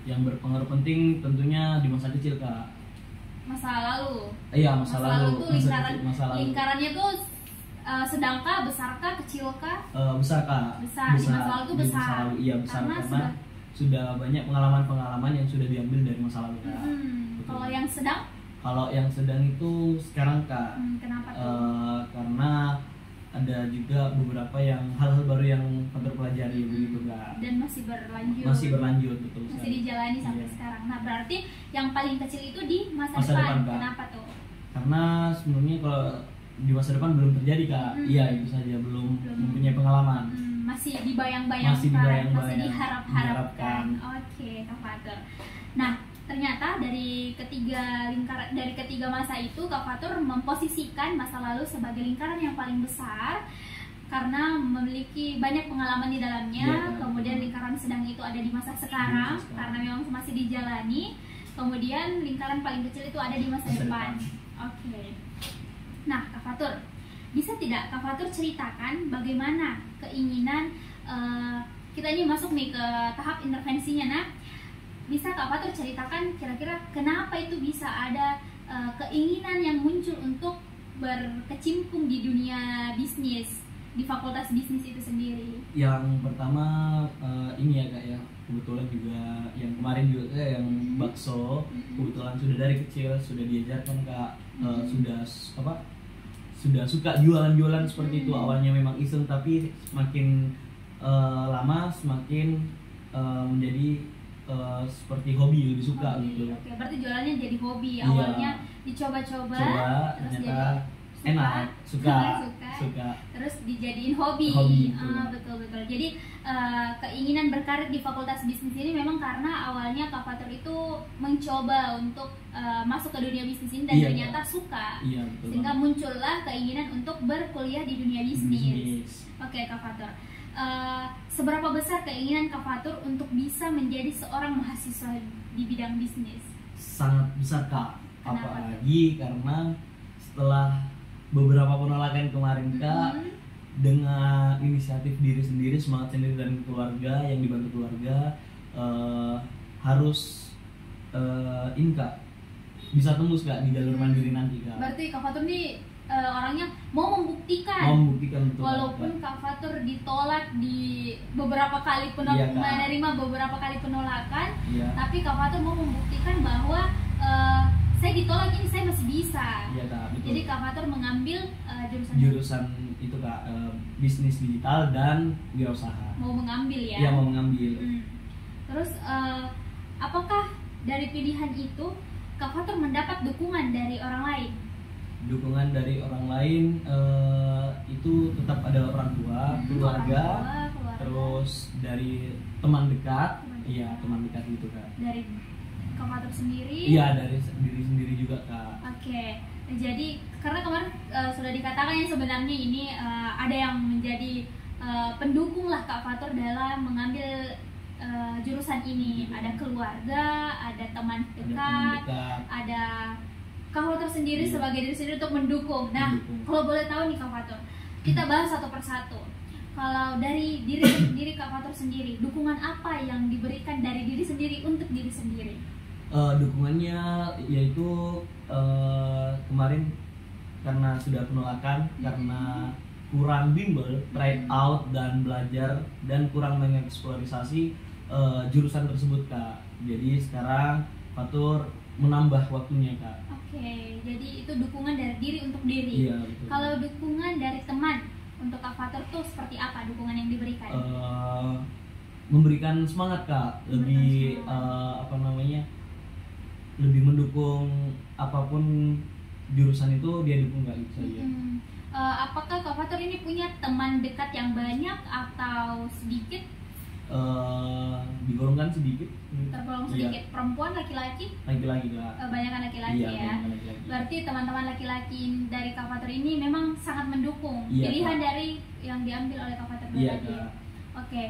Yang berpengaruh penting tentunya di masa kecil Kak. Masa lalu. Iya, masa lalu tuh lingkarannya tuh sedangkah, besarkah, kecilkah? Besar Kak. Besar. Di masa lalu tuh besar. Iya, besar karena sudah banyak pengalaman yang sudah diambil dari masa lalu Kak. Kalau yang sedang? Kalau yang sedang itu sekarang Kak. Kenapa tuh? Karena ada juga beberapa hal-hal baru yang Fatur pelajari begitu Kak. Dan masih berlanjut betul. Masih dijalani sampai sekarang. Nah, berarti yang paling kecil itu di masa depan. Kenapa tuh? Karena sebenarnya kalau di masa depan belum terjadi Kak. Iya, itu saja belum mempunyai pengalaman. Masih dibayang-bayangkan, masih diharap-harapkan. Oke, Kak Fatur. Nah, ternyata dari ketiga masa itu Kak Fatur memposisikan masa lalu sebagai lingkaran yang paling besar karena memiliki banyak pengalaman di dalamnya. Kemudian lingkaran sedang itu ada di masa sekarang karena memang masih dijalani. Kemudian lingkaran paling kecil itu ada di masa depan. Oke. Nah, Kak Fatur, bisa tidak Kak Fatur ceritakan bagaimana keinginan kita ini masuk nih ke tahap intervensinya? Nah, bisa Kak Fatur ceritakan kira-kira kenapa itu bisa ada keinginan yang muncul untuk berkecimpung di dunia bisnis, di fakultas bisnis itu sendiri? Yang pertama ini ya Kak ya, kebetulan juga yang kemarin juga yang bakso, kebetulan sudah dari kecil sudah diajarkan Kak, sudah suka jualan seperti itu. Awalnya memang iseng tapi semakin lama semakin menjadi seperti hobi, lebih suka gitu. Oke, berarti jualannya jadi hobi. Awalnya dicoba-coba, terus ternyata jadi enak, suka. Terus dijadiin hobi. Betul. Jadi keinginan berkarir di fakultas bisnis ini memang karena awalnya Kak Fatur itu mencoba untuk masuk ke dunia bisnis ini dan ternyata suka. Betul. Sehingga muncullah keinginan untuk berkuliah di dunia bisnis. Oke, Kak Fatur. seberapa besar keinginan Kak Fatur untuk bisa menjadi seorang mahasiswa di bidang bisnis? Sangat besar Kak. Kenapa? Apalagi karena setelah beberapa penolakan kemarin Kak, dengan inisiatif diri sendiri, semangat sendiri dan keluarga yang dibantu keluarga, harus ini Kak bisa tembus Kak di jalur mandiri nanti Kak. Berarti Kak Fatur nih orangnya mau membuktikan betul, walaupun Kak Fatur ditolak di beberapa kali menerima beberapa kali penolakan, tapi Kak Fatur mau membuktikan bahwa saya ditolak ini saya masih bisa. Iya Kak, betul. Jadi Kak Fatur mengambil jurusan itu Kak, bisnis digital dan wirausaha. Mau mengambil ya? Iya, mau mengambil. Terus apakah dari pilihan itu Kak Fatur mendapat dukungan dari orang lain? Dukungan dari orang lain itu tetap ada orang tua, keluarga, terus dari teman dekat. Iya, teman dekat itu Kak. Dari Kak Fatur sendiri? Iya, dari diri sendiri juga Kak. Oke. Jadi karena kemarin sudah dikatakan ya sebenarnya ini ada yang menjadi pendukung lah Kak Fatur dalam mengambil jurusan ini. Ada keluarga, ada teman dekat, ada Kak Fatur sendiri sebagai diri sendiri untuk mendukung. Nah, kalau boleh tahu nih Kak Fatur, kita bahas satu persatu. Kalau dari diri Kak Fatur sendiri, dukungan apa yang diberikan dari diri sendiri untuk diri sendiri? Dukungannya yaitu kemarin karena sudah penolakan, karena kurang bimbel, try out dan belajar, dan kurang mengeksplorasi jurusan tersebut Kak. Jadi sekarang Fatur menambah waktunya Kak. Oke, jadi itu dukungan dari diri untuk diri. Iya, betul. Kalau dukungan dari teman untuk Kak Fatur tuh seperti apa dukungan yang diberikan? Memberikan semangat Kak, lebih lebih mendukung apapun jurusan itu dia dukung Kak, gitu saja. Apakah Kak Fatur ini punya teman dekat yang banyak atau sedikit? Digolongkan sedikit. Tergolong sedikit. Perempuan, laki-laki? Laki-laki Kak. Banyakan laki-laki ya. Laki-laki. Berarti teman-teman laki-laki dari Kak Fatur ini memang sangat mendukung pilihan Kak. Dari yang diambil oleh Kak Fatur tadi. Oke.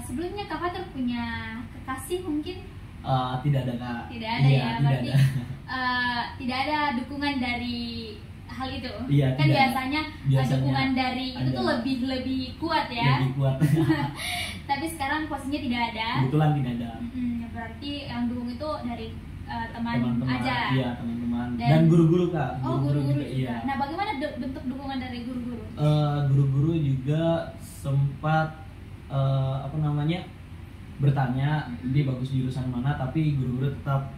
Sebelumnya Kak Fatur punya kekasih mungkin? Tidak ada Kak. Tidak ada ya. Berarti tidak ada dukungan dari hal itu. Kan biasanya dukungan dari itu tuh lebih kuat ya. Lebih kuat. Tapi sekarang posisinya tidak ada. Kebetulan tidak ada. Berarti yang dukung itu dari teman aja. Iya, teman-teman. Dan guru-guru Kak. Guru-guru juga. Iya. Nah, bagaimana bentuk dukungan dari guru-guru? Guru-guru juga sempat bertanya dia bagus jurusan mana, tapi guru-guru tetap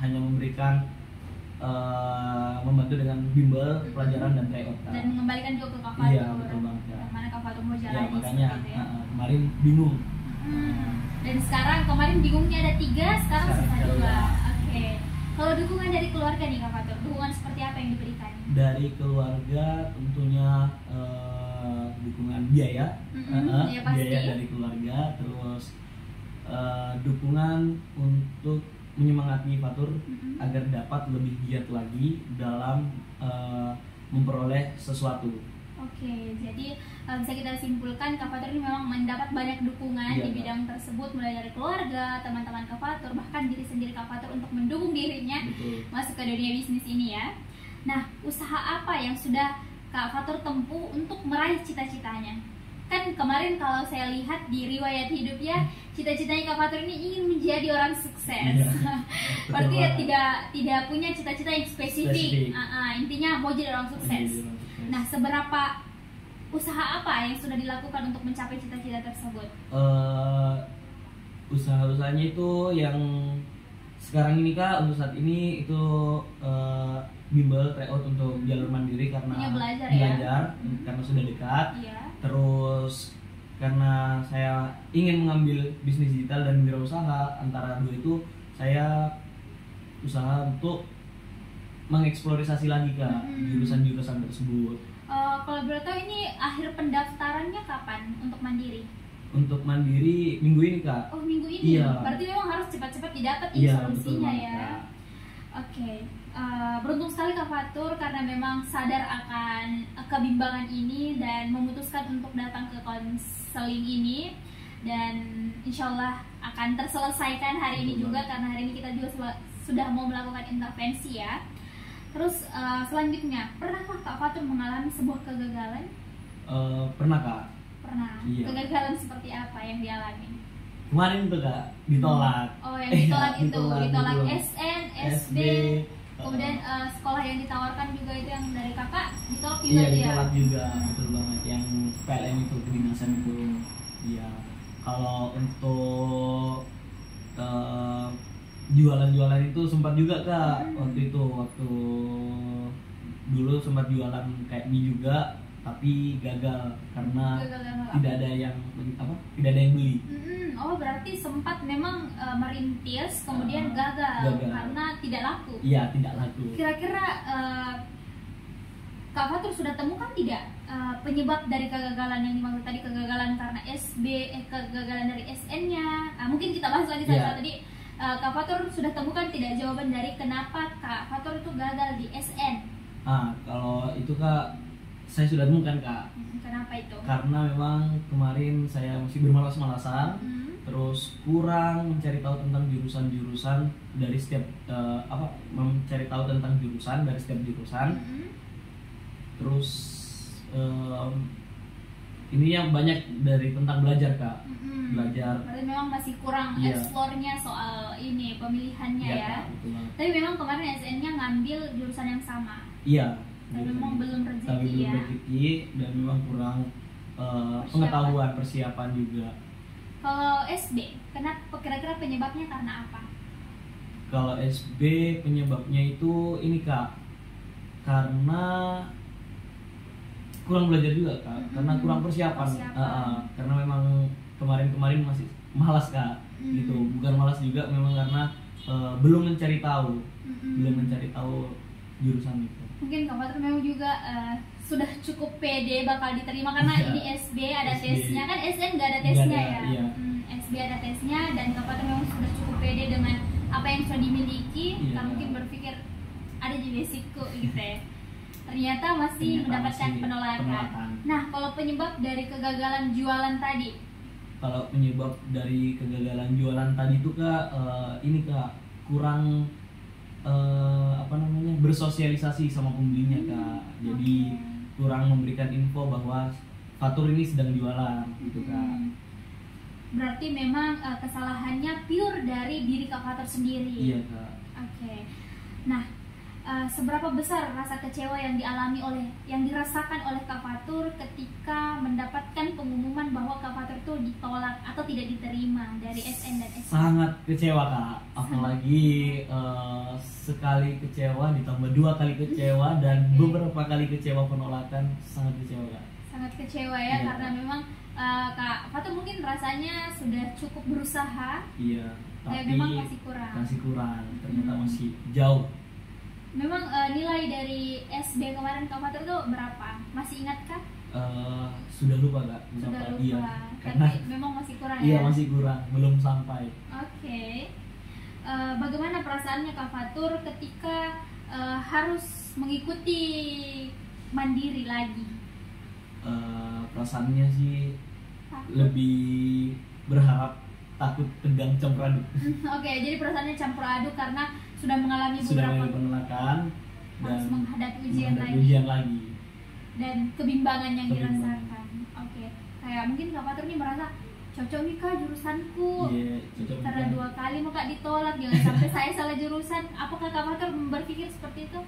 hanya memberikan membantu dengan bimbel pelajaran dan tryout dan mengembalikan juga ke Kak Fatur. Iya, betul banget ya. Mana Kak Fatur mau jalan makanya kemarin bingung. Dan sekarang kemarin bingungnya ada 3, sekarang sisa 2. Oke. Kalau dukungan dari keluarga nih Kak Fatur, dukungan seperti apa yang diberikan? Dari keluarga tentunya dukungan biaya, ya, pasti. Biaya dari keluarga, terus dukungan untuk menyemangati Fatur agar dapat lebih giat lagi dalam memperoleh sesuatu. Oke, jadi bisa kita simpulkan Kak Fatur ini memang mendapat banyak dukungan di bidang tersebut, mulai dari keluarga, teman-teman Kak Fatur, bahkan diri sendiri Kak Fatur untuk mendukung dirinya masuk ke dunia bisnis ini ya. Nah, usaha apa yang sudah Kak Fatur tempuh untuk meraih cita-citanya? Kan kemarin kalau saya lihat di riwayat hidupnya, cita-citanya Kak Fatur ini ingin menjadi orang sukses. Berarti tidak punya cita-cita yang spesifik. Intinya mau jadi orang sukses. Nah, seberapa usaha apa yang sudah dilakukan untuk mencapai cita-cita tersebut? Usaha-usahanya itu yang sekarang ini Kak, untuk saat ini itu bimbel tryout untuk jalur mandiri karena belajar karena sudah dekat. Terus karena saya ingin mengambil bisnis digital dan wirausaha, antara dua itu saya usaha untuk mengeksplorasi lagi Kak jurusan-jurusan tersebut. Kalau boleh tahu ini akhir pendaftarannya kapan untuk mandiri? Untuk mandiri minggu ini Kak. Oh, minggu ini? Iya. Berarti memang harus cepat-cepat didapat ini solusinya ya. Oke. Beruntung sekali Kak Fatur karena memang sadar akan kebimbangan ini dan memutuskan untuk datang ke konseling ini, dan insya Allah akan terselesaikan hari ini juga, karena hari ini kita juga sudah mau melakukan intervensi ya. Terus selanjutnya, pernahkah Kak Fatur mengalami sebuah kegagalan? Pernah Kak. Pernah. Iya. Kegagalan seperti apa yang dialami? Kemarin tuh Kak, ditolak. Oh, yang ditolak itu, ditolak SN, SB, kemudian sekolah yang ditawarkan juga itu yang dari kakak ditolak juga. Iya, ditolak juga, betul banget. Yang PLN itu, kedinasan itu. Iya. Kalau untuk jualan-jualan itu sempat juga Kak, waktu dulu sempat jualan kayak mie juga, tapi gagal karena tidak ada yang beli. Oh, berarti sempat memang merintis kemudian gagal karena tidak laku. Iya, tidak laku. Kira-kira Kak Fatur sudah temukan tidak penyebab dari kegagalan yang dimaksud tadi, kegagalan karena SB, kegagalan dari SN-nya? Mungkin kita bahas lagi tadi. Kak Fatur sudah temukan tidak jawaban dari kenapa Kak Fatur itu gagal di SN? Kalau itu Kak, saya sudah temukan Kak. Kenapa itu? Karena memang kemarin saya masih bermalas-malasan, terus kurang mencari tahu tentang jurusan-jurusan dari setiap mencari tahu tentang jurusan dari setiap jurusan. Terus ini yang banyak dari tentang belajar Kak. Belajar. Berarti memang masih kurang explore-nya soal ini pemilihannya ya. Tapi memang kemarin SN-nya ngambil jurusan yang sama. Iya. Tapi memang belum rezeki ya. Dan memang kurang pengetahuan, persiapan juga. Kalau SB, kenapa kira-kira penyebabnya karena apa? Kalau SB penyebabnya itu ini Kak, karena kurang belajar juga Kak, karena kurang persiapan. Karena memang kemarin masih malas Kak, gitu. Bukan malas juga, memang karena belum mencari tahu jurusan itu. Mungkin Kak Fatur memang juga sudah cukup pede bakal diterima karena ini SB ada tesnya, kan SN nggak ada tesnya ya. Iya. SB ada tesnya, dan Kak Fatur memang sudah cukup pede dengan apa yang sudah dimiliki. Kak mungkin berpikir ada di basicku gitu ya. Ternyata masih mendapatkan penolakan. Nah, kalau penyebab dari kegagalan jualan tadi? Kalau penyebab dari kegagalan jualan tadi itu Kak, ini Kak, kurang bersosialisasi sama pembelinya Kak. Jadi kurang memberikan info bahwa Fatur ini sedang jualan gitu Kak. Berarti memang kesalahannya pure dari diri Kak Fatur sendiri. Iya Kak. Oke. Nah, seberapa besar rasa kecewa yang dirasakan oleh Kak Fatur ketika mendapatkan pengumuman bahwa Kak Fatur itu ditolak atau tidak diterima dari SN dan SN? Sangat kecewa Kak, apalagi sekali kecewa ditambah 2 kali kecewa dan beberapa kali kecewa penolakan. Sangat kecewa Kak. Sangat kecewa ya, karena memang Kak Fatur mungkin rasanya sudah cukup berusaha. Iya, tapi memang masih kurang. Ternyata masih jauh. Memang nilai dari SB kemarin Kak Fatur itu berapa? Masih ingat Kak? Sudah lupa Kak. Sudah lupa. Iya, karena memang masih kurang ya? Iya, masih kurang, belum sampai. Oke. Bagaimana perasaannya Kak Fatur ketika harus mengikuti mandiri lagi? Perasaannya sih lebih berharap, takut, tegang, campur aduk. Oke, jadi perasaannya campur aduk karena sudah mengalami beberapa penolakan dan harus menghadapi ujian lagi dan kebimbangan yang dirasakan. Oke, kayak mungkin Kak Fatur nih merasa cocok nih Kak jurusanku. Cocok karena 2 kali mau Kak ditolak, jangan sampai saya salah jurusan. Apakah Kak Fatur berpikir seperti itu?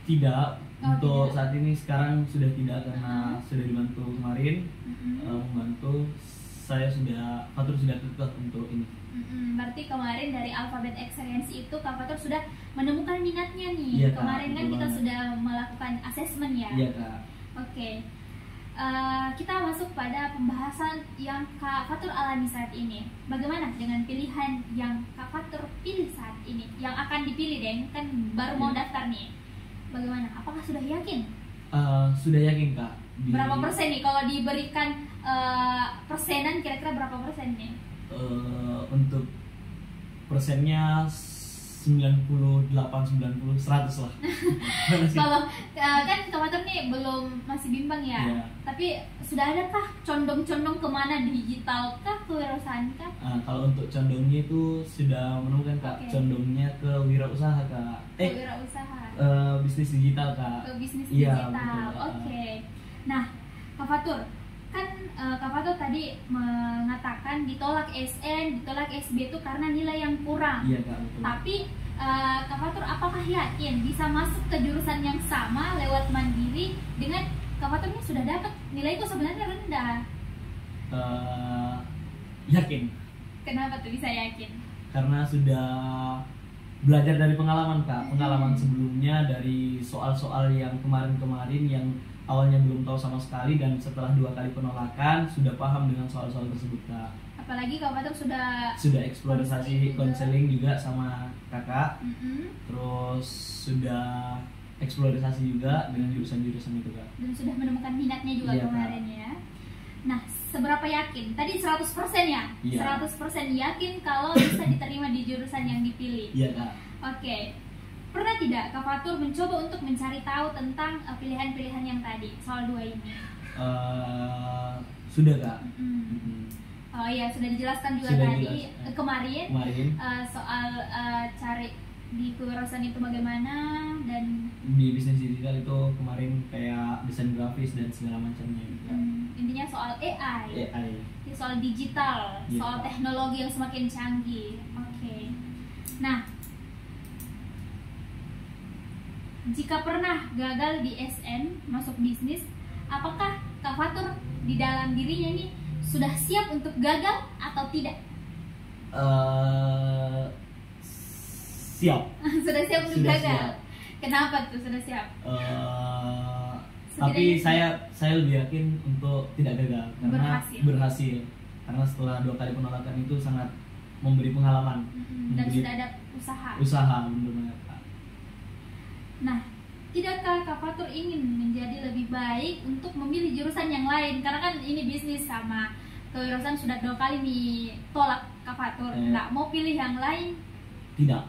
Tidak. Untuk saat ini sekarang sudah tidak, karena sudah dibantu kemarin. Membantu saya Fatur sudah kekeh untuk ini. Berarti kemarin dari Alphabet Experience itu Kak Fatur sudah menemukan minatnya nih. Iya, kemarin kan kita sudah melakukan asesmen ya. Iya Kak. Oke. Kita masuk pada pembahasan yang Kak Fatur alami saat ini. Bagaimana dengan pilihan yang Kak Fatur pilih saat ini? Yang akan dipilih deh, kan baru mau daftar nih. Bagaimana? Apakah sudah yakin? Sudah yakin Kak. Berapa persen nih kalau diberikan persenan, kira-kira berapa persen nih? Untuk persennya 98, 90, 100 lah. Kalau kan Kak Fatur nih belum, masih bimbang ya. Tapi sudah adakah condong-condong kemana, digital kah, kewirausahaan kah? Kalau untuk condongnya itu sudah menemukan Kak. Condongnya ke wirausaha Kak. Wirausaha. Bisnis digital Kak. Ke bisnis digital. Oke. Nah, Kak Fatur, kan Kak Fatur tadi mengatakan ditolak SN, ditolak SB itu karena nilai yang kurang. Iya Kak, betul. Tapi Kak Fatur apakah yakin bisa masuk ke jurusan yang sama lewat mandiri dengan Kak Fatur ini sudah dapat nilai itu sebenarnya rendah? Yakin. Kenapa tuh bisa yakin? Karena sudah belajar dari pengalaman Kak. Pengalaman sebelumnya dari soal-soal yang kemarin-kemarin yang awalnya belum tahu sama sekali, dan setelah 2 kali penolakan sudah paham dengan soal-soal tersebut Kak. Apalagi Kak Fatur sudah eksplorasi konseling juga sama kakak. Terus sudah eksplorasi juga dengan jurusan-jurusan itu Kak. Dan sudah menemukan minatnya juga kemarin ya. Nah, seberapa yakin? Tadi 100% ya? 100% yakin kalau bisa diterima di jurusan yang dipilih. Iya Kak. Oke. Pernah tidak Kak Fatur mencoba untuk mencari tahu tentang pilihan-pilihan yang tadi, soal 2 ini? Sudah Kak. Oh iya, sudah dijelaskan juga tadi kemarin. Soal cari di kewirausahaan itu bagaimana, dan di bisnis digital itu kemarin kayak desain grafis dan segala macamnya gitu. Intinya soal AI. Soal digital, soal teknologi yang semakin canggih. Oke. Nah, jika pernah gagal di SN masuk bisnis, apakah Kak Fatur di dalam dirinya ini sudah siap untuk gagal atau tidak? Siap. Sudah siap untuk gagal. Kenapa tuh sudah siap? Tapi saya lebih yakin untuk tidak gagal karena berhasil. Karena setelah 2 kali penolakan itu sangat memberi pengalaman. Dan sudah ada usaha benar-benar. Nah, tidakkah Kak Fatur ingin menjadi lebih baik untuk memilih jurusan yang lain? Karena kan ini bisnis sama kewirausahaan sudah 2 kali ditolak Kak Fatur. Nggak mau pilih yang lain? Tidak.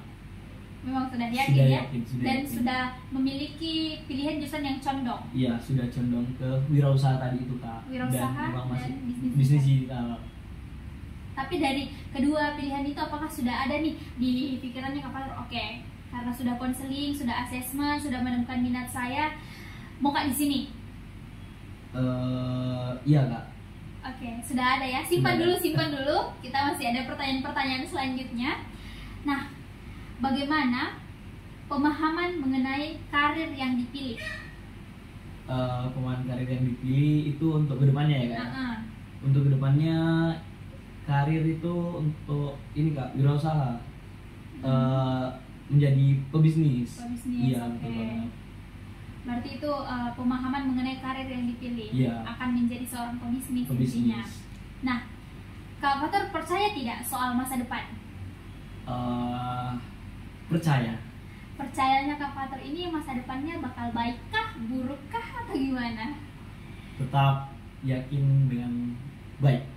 Memang sudah yakin. Dan sudah memiliki pilihan jurusan yang condong? Iya, sudah condong ke wirausaha tadi itu Kak. Wirausaha dan bisnis digital. Tapi dari kedua pilihan itu apakah sudah ada nih di pikirannya Kak Fatur? Oke, karena sudah konseling, sudah asesmen, sudah menemukan minat saya, mau Kak di sini? Iya Kak. Oke, sudah ada ya. Simpan dulu. Kita masih ada pertanyaan-pertanyaan selanjutnya. Nah, bagaimana pemahaman mengenai karir yang dipilih? Pemahaman karir yang dipilih itu untuk kedepannya ya Kak? Untuk kedepannya karir itu untuk ini Kak, wirausaha. Menjadi pebisnis. Iya, betul banget. Berarti itu pemahaman mengenai karir yang dipilih akan menjadi seorang pebisnis intinya. Nah, Kak Fatur percaya tidak soal masa depan? Percaya. Percayanya Kak Fatur ini masa depannya bakal baikkah, burukkah, atau gimana? Tetap yakin dengan baik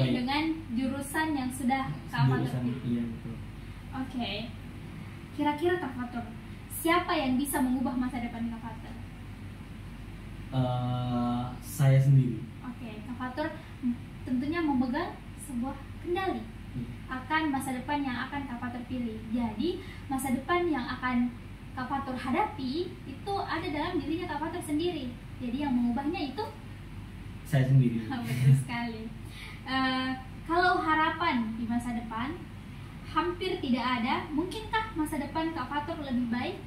dengan jurusan yang sudah Kak Fatur pilih. Iya, betul. Oke. Kira-kira Kak Fatur, siapa yang bisa mengubah masa depan Kak Fatur? Saya sendiri. Oke, Kak Fatur tentunya memegang sebuah kendali akan masa depan yang akan Kak Fatur pilih. Jadi masa depan yang akan Kak Fatur hadapi itu ada dalam dirinya Kak Fatur sendiri. Jadi yang mengubahnya itu saya sendiri. Betul sekali. Kalau harapan di masa depan hampir tidak ada, mungkinkah masa depan Kak Fatur lebih baik?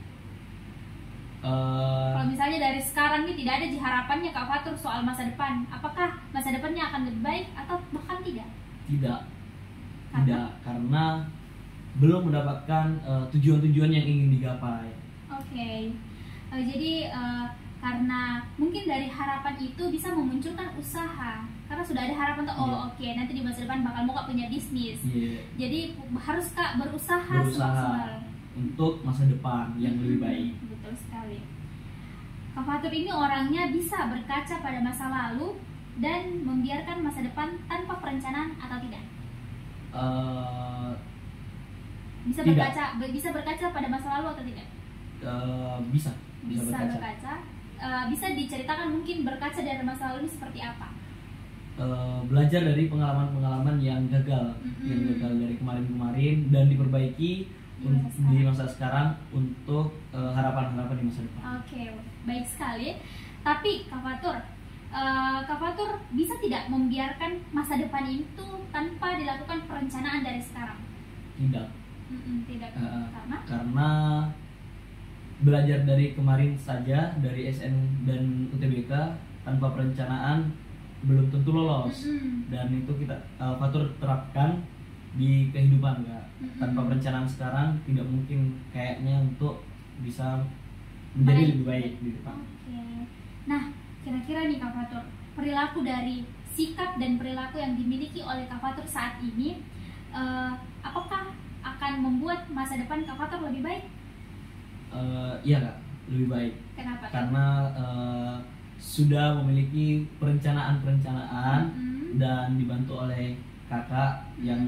Kalau misalnya dari sekarang ini tidak ada harapannya Kak Fatur soal masa depan, apakah masa depannya akan lebih baik atau bahkan tidak? Tidak, karena belum mendapatkan tujuan-tujuan yang ingin digapai. Oke. Jadi karena mungkin dari harapan itu bisa memunculkan usaha, karena sudah ada harapan tuh, oke, nanti di masa depan bakal mau Kak punya bisnis. Jadi harus Kak berusaha semaksimal untuk masa depan yang lebih baik. Betul sekali. Kak Fatur ini orangnya bisa berkaca pada masa lalu dan membiarkan masa depan tanpa perencanaan atau tidak? bisa berkaca pada masa lalu atau tidak? Bisa berkaca. Bisa diceritakan mungkin berkaca dari masa lalu ini seperti apa? Belajar dari pengalaman-pengalaman yang gagal, dari kemarin-kemarin dan diperbaiki di masa sekarang untuk harapan-harapan di masa depan. Oke, baik sekali. Tapi Kak Fatur bisa tidak membiarkan masa depan itu tanpa dilakukan perencanaan dari sekarang? Tidak. Tidak. Karena belajar dari kemarin saja, dari SN dan UTBK tanpa perencanaan belum tentu lolos. Dan itu kita Fatur terapkan di kehidupan Kak. Tanpa perencanaan sekarang tidak mungkin kayaknya untuk bisa menjadi lebih baik di depan. Oke. Nah, kira-kira nih Kak Fatur, perilaku dari sikap dan perilaku yang dimiliki oleh Kak Fatur saat ini apakah akan membuat masa depan Kak Fatur lebih baik? Iya Kak, lebih baik. Kenapa? Karena sudah memiliki perencanaan dan dibantu oleh kakak yang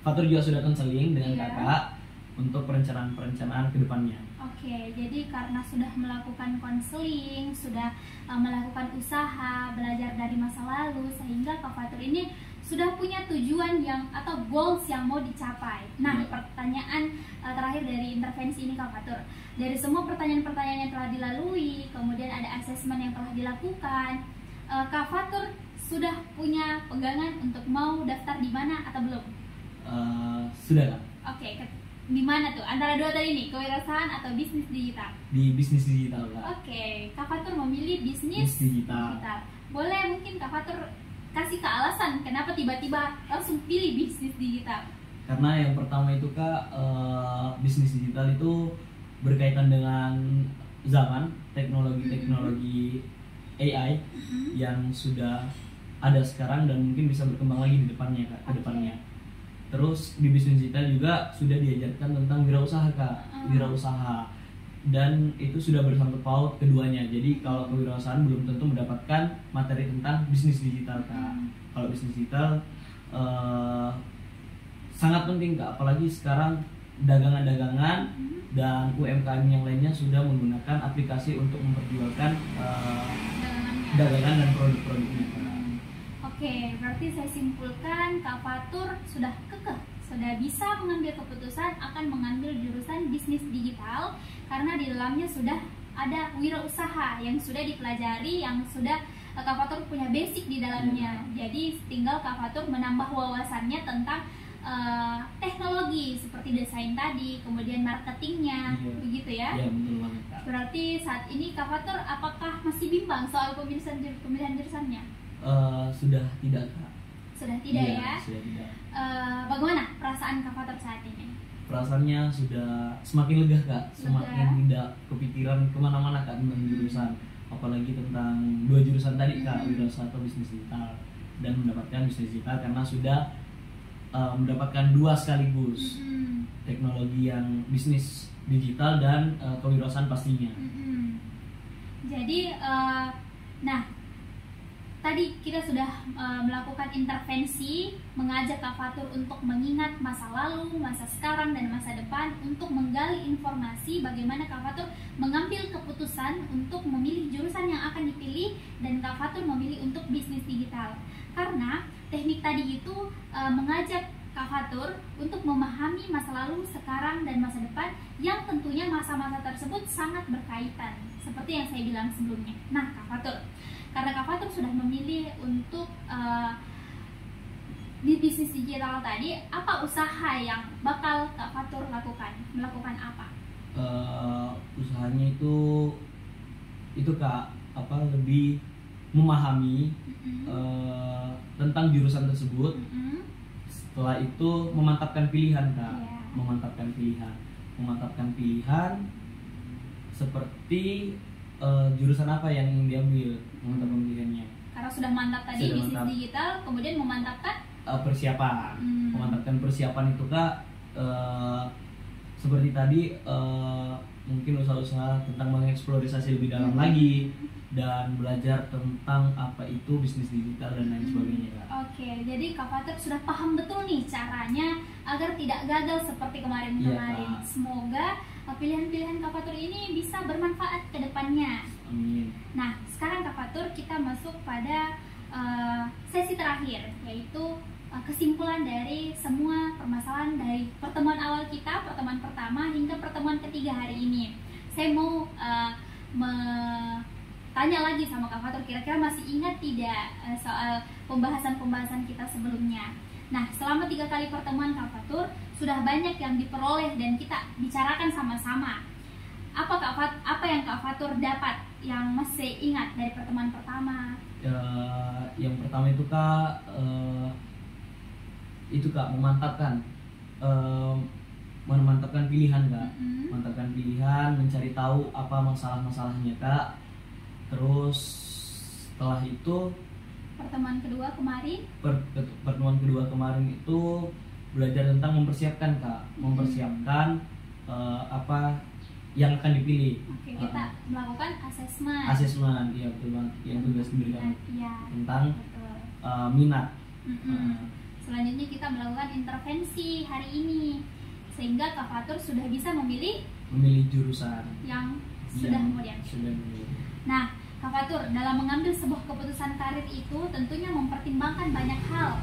Fatur juga sudah konseling dengan kakak untuk perencanaan ke depannya. Oke, jadi karena sudah melakukan konseling, sudah melakukan usaha, belajar dari masa lalu, sehingga Kak Fatur ini sudah punya tujuan atau goals yang mau dicapai. Nah, pertanyaan terakhir dari intervensi ini Kak Fatur, dari semua pertanyaan-pertanyaan yang telah dilalui, kemudian ada asesmen yang telah dilakukan, Kak Fatur sudah punya pegangan untuk mau daftar di mana atau belum? Sudah Kak. Oke, di mana tuh? Antara dua tadi nih, kewirausahaan atau bisnis digital? Di bisnis digital Kak. Oke, Kak Fatur memilih bisnis digital. Boleh mungkin Kak Fatur kasih ke alasan kenapa tiba-tiba langsung pilih bisnis digital? Karena yang pertama itu Kak, bisnis digital itu berkaitan dengan zaman teknologi AI yang sudah ada sekarang dan mungkin bisa berkembang lagi di depannya Kak, ke depannya. Terus di bisnis digital juga sudah diajarkan tentang wirausaha Kak, wirausaha. Dan itu sudah bersangkut paut keduanya. Jadi kalau kewirausahaan belum tentu mendapatkan materi tentang bisnis digital Kak. Kalau bisnis digital sangat penting Kak, apalagi sekarang dagangan-dagangan dan UMKM yang lainnya sudah menggunakan aplikasi untuk memperjualkan dagangan dan produk-produknya Kak. Oke, berarti saya simpulkan Kak Fatur sudah kekeh, sudah bisa mengambil keputusan akan mengambil jurusan bisnis digital karena di dalamnya sudah ada wirausaha yang sudah dipelajari, yang sudah Kak Fatur punya basic di dalamnya. Jadi tinggal Kak Fatur menambah wawasannya tentang teknologi seperti desain tadi, kemudian marketingnya, begitu ya? Iya, betul banget Kak. Berarti saat ini Kak Fatur apakah masih bimbang soal pemilihan jurusannya? Sudah tidak Kak. Sudah tidak ya? Sudah tidak. Bagaimana perasaan Kak Fatur saat ini? Perasaannya sudah semakin lega Kak, semakin tidak kepikiran kemana-mana Kak tentang jurusan, apalagi tentang dua jurusan tadi Kak, wirausaha atau bisnis digital, dan mendapatkan bisnis digital karena sudah mendapatkan dua sekaligus, teknologi yang bisnis digital dan kewirausahaan pastinya. Jadi, nah tadi kita sudah melakukan intervensi, mengajak Kak Fatur untuk mengingat masa lalu, masa sekarang, dan masa depan untuk menggali informasi bagaimana Kak Fatur mengambil keputusan untuk memilih jurusan yang akan dipilih dan Kak Fatur memilih untuk bisnis digital. Karena teknik tadi itu mengajak Kak Fatur untuk memahami masa lalu, sekarang, dan masa depan yang tentunya masa-masa tersebut sangat berkaitan seperti yang saya bilang sebelumnya. Nah Kak Fatur, karena Kak Fatur sudah memilih untuk di bisnis digital tadi, apa usaha yang bakal Kak Fatur lakukan? Melakukan apa? Usahanya itu Kak, lebih memahami tentang jurusan tersebut. Setelah itu memantapkan pilihan Kak, memantapkan pilihan seperti jurusan apa yang ingin diambil, memantapkan pilihannya. Karena sudah mantap tadi bisnis digital, kemudian memantapkan persiapan. Memantapkan persiapan itu Kak, seperti tadi mungkin usaha-usaha tentang mengeksplorasi lebih dalam lagi dan belajar tentang apa itu bisnis digital dan lain sebagainya Kak. Oke, jadi Kak Fatur sudah paham betul nih caranya agar tidak gagal seperti kemarin-kemarin. Semoga pilihan-pilihan Kak Fatur ini bisa bermanfaat ke depannya. Amin. Nah, sekarang Kak Fatur kita masuk pada sesi terakhir, yaitu kesimpulan dari semua permasalahan dari pertemuan awal kita, pertemuan pertama hingga pertemuan ketiga hari ini. Saya mau tanya lagi sama Kak Fatur, kira-kira masih ingat tidak soal pembahasan-pembahasan kita sebelumnya. Nah, selama 3 kali pertemuan Kak Fatur, sudah banyak yang diperoleh dan kita bicarakan sama-sama. Apa yang Kak Fatur dapat yang masih ingat dari pertemuan pertama? Yang pertama itu Kak, memantapkan pilihan Kak, memantapkan pilihan, mencari tahu apa masalah-masalahnya Kak. Terus setelah itu pertemuan kedua kemarin itu belajar tentang mempersiapkan Kak, mempersiapkan apa yang akan dipilih. Oke, kita melakukan asesmen, iya betul banget, yang tugas diberikan tentang minat. Selanjutnya kita melakukan intervensi hari ini, sehingga Kak Fatur sudah bisa memilih jurusan yang sudah kemudian. Nah, Kak Fatur, dalam mengambil sebuah keputusan karir itu tentunya mempertimbangkan banyak hal.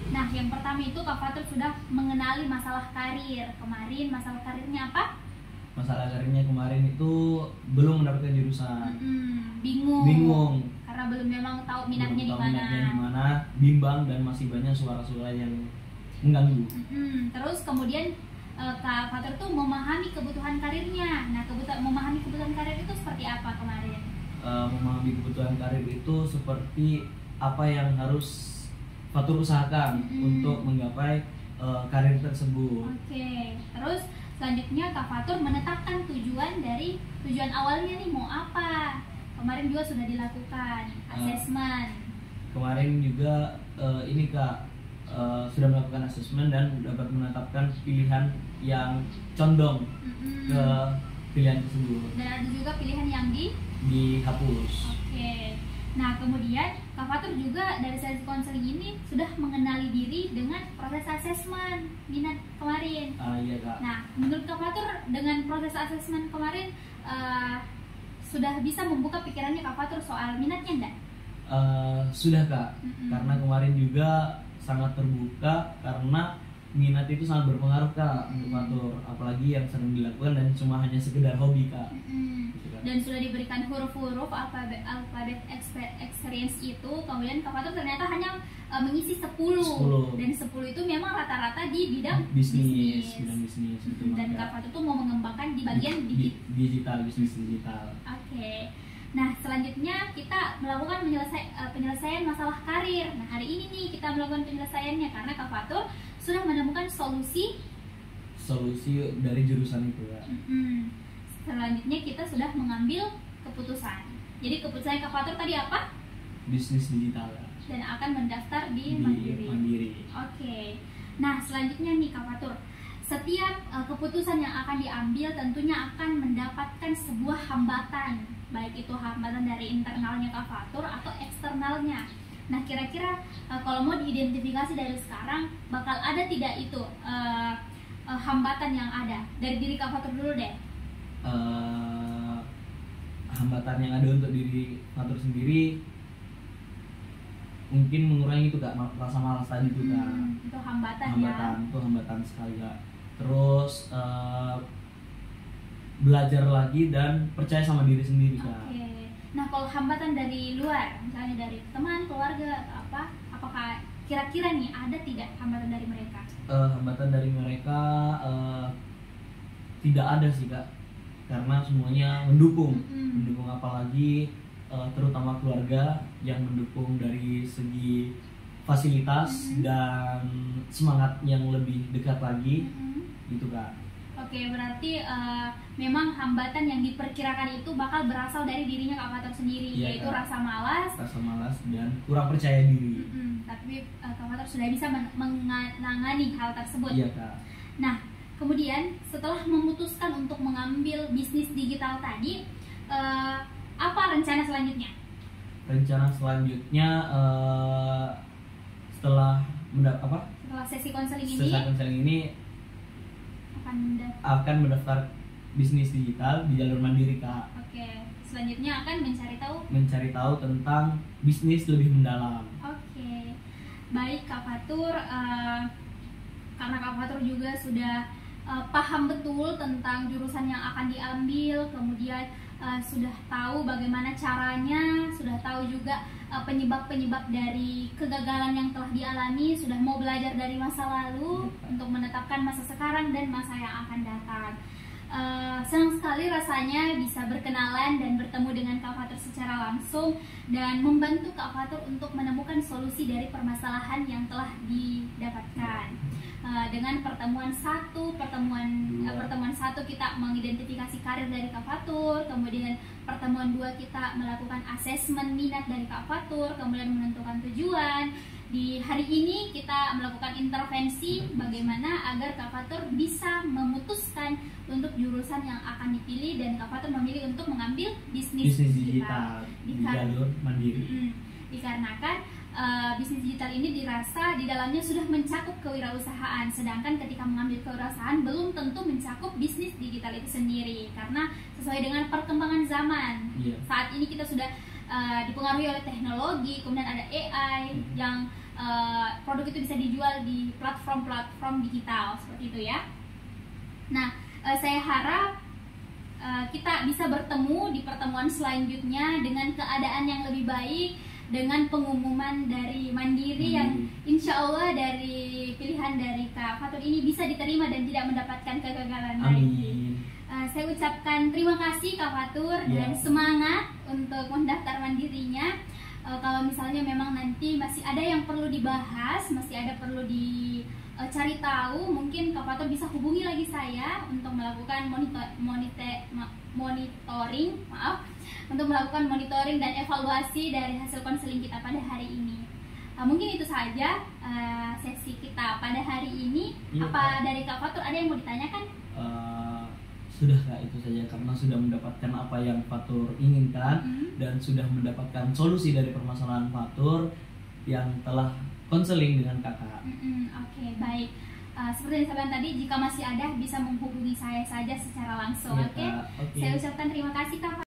Nah, yang pertama itu Kak Fatur sudah mengenali masalah karir. Kemarin masalah karirnya apa? Masalah karirnya kemarin itu belum mendapatkan jurusan. Bingung. Karena belum memang tahu minatnya di mana. Bimbang dan masih banyak suara-suara yang mengganggu. Terus kemudian Kak Fatur tuh memahami kebutuhan karirnya. Nah, memahami kebutuhan karir itu seperti apa kemarin? Memahami kebutuhan karir itu seperti apa yang harus Fatur usahakan untuk menggapai karir tersebut. Oke. Terus selanjutnya Kak Fatur menetapkan tujuan awalnya nih mau apa. Kemarin juga sudah dilakukan asesmen. Kemarin juga ini Kak sudah melakukan asesmen dan dapat menetapkan pilihan yang condong ke pilihan tersebut. Dan ada juga pilihan yang dihapus. Oke. Nah, kemudian Kak Fatur juga dari sesi konseling ini sudah mengenali diri dengan proses asesmen minat kemarin. Iya Kak. Nah, menurut Kak Fatur dengan proses asesmen kemarin sudah bisa membuka pikirannya Kak Fatur soal minatnya enggak? Sudah Kak. Karena kemarin juga sangat terbuka karena minat itu sangat berpengaruh Kak untuk Fatur, apalagi yang sering dilakukan dan cuma hanya sekedar hobi Kak. Dan sudah diberikan huruf-huruf alfabet experience itu, kemudian Kak Fatur ternyata hanya mengisi 10. Dan 10 itu memang rata-rata di bidang bisnis. Dan Kak Fatur tuh mau mengembangkan di bagian digital, bisnis digital. Oke. Nah, selanjutnya kita melakukan penyelesaian masalah karir. Nah, hari ini nih kita melakukan penyelesaiannya karena Kak Fatur sudah menemukan solusi dari jurusan itu ya. Selanjutnya kita sudah mengambil keputusan. Jadi keputusan Kak Fatur tadi apa? Bisnis digital ya. Dan akan mendaftar di Mandiri. Oke. Nah, selanjutnya nih Kak Fatur, setiap keputusan yang akan diambil tentunya akan mendapatkan sebuah hambatan, baik itu hambatan dari internalnya Kak Fatur atau eksternalnya. Nah, kira-kira kalau mau diidentifikasi dari sekarang, bakal ada tidak itu hambatan yang ada? Dari diri Kak Fatur dulu deh. Hambatan yang ada untuk diri Fatur sendiri mungkin mengurangi itu Kak, rasa malas tadi itu Kak. Itu hambatan itu hambatan sekali Kak. Terus belajar lagi dan percaya sama diri sendiri Kak. Nah, kalau hambatan dari luar, misalnya dari teman, keluarga atau apa, apakah kira-kira nih ada tidak hambatan dari mereka? Hambatan dari mereka tidak ada sih Kak, karena semuanya mendukung, apalagi terutama keluarga yang mendukung dari segi fasilitas dan semangat yang lebih dekat lagi, gitu Kak. Oke, berarti memang hambatan yang diperkirakan itu bakal berasal dari dirinya Kak Fatur sendiri, yaitu Kak. Rasa malas dan kurang percaya diri. Tapi Kak Fatur sudah bisa menangani hal tersebut. Iya Kak. Nah, kemudian setelah memutuskan untuk mengambil bisnis digital tadi, apa rencana selanjutnya? Rencana selanjutnya setelah konseling ini akan mendaftar bisnis digital di jalur mandiri, Kak. Oke. Selanjutnya akan mencari tahu tentang bisnis lebih mendalam. Oke. Baik Kak Fatur, karena Kak Fatur juga sudah paham betul tentang jurusan yang akan diambil, kemudian sudah tahu bagaimana caranya, sudah tahu juga penyebab-penyebab dari kegagalan yang telah dialami, sudah mau belajar dari masa lalu untuk menetapkan masa sekarang dan masa yang akan datang. Senang sekali rasanya bisa berkenalan dan bertemu dengan Kak Fatur secara langsung dan membantu Kak Fatur untuk menemukan solusi dari permasalahan yang telah didapatkan. Dengan pertemuan satu kita mengidentifikasi karir dari Kak Fatur, kemudian pertemuan 2 kita melakukan asesmen minat dari Kak Fatur, kemudian menentukan tujuan. Di hari ini kita melakukan intervensi bagaimana agar Kak Fatur bisa memutuskan untuk jurusan yang akan dipilih, dan Kak Fatur memilih untuk mengambil bisnis digital di jalur mandiri. Dikarenakan bisnis digital ini dirasa di dalamnya sudah mencakup kewirausahaan, sedangkan ketika mengambil kewirausahaan belum tentu mencakup bisnis digital itu sendiri, karena sesuai dengan perkembangan zaman. Saat ini kita sudah dipengaruhi oleh teknologi, kemudian ada AI yang produk itu bisa dijual di platform-platform digital seperti itu ya. Nah, saya harap kita bisa bertemu di pertemuan selanjutnya dengan keadaan yang lebih baik, dengan pengumuman dari Mandiri yang insya Allah dari pilihan dari Kak Fatur ini bisa diterima dan tidak mendapatkan kegagalan lagi. Saya ucapkan terima kasih Kak Fatur dan semangat untuk mendaftar mandirinya. Kalau misalnya memang nanti masih ada yang perlu dibahas, masih ada perlu dicari tahu, mungkin Kak Fatur bisa hubungi lagi saya untuk melakukan monitoring dan evaluasi dari hasil konseling kita pada hari ini. Mungkin itu saja sesi kita pada hari ini. Apa dari Kak Fatur ada yang mau ditanyakan? Sudah Kak, itu saja, karena sudah mendapatkan apa yang Fatur inginkan dan sudah mendapatkan solusi dari permasalahan Fatur yang telah konseling dengan Kakak. Oke, baik. Seperti yang saya bilang tadi, jika masih ada bisa menghubungi saya saja secara langsung. Oke. Saya ucapkan terima kasih Kak.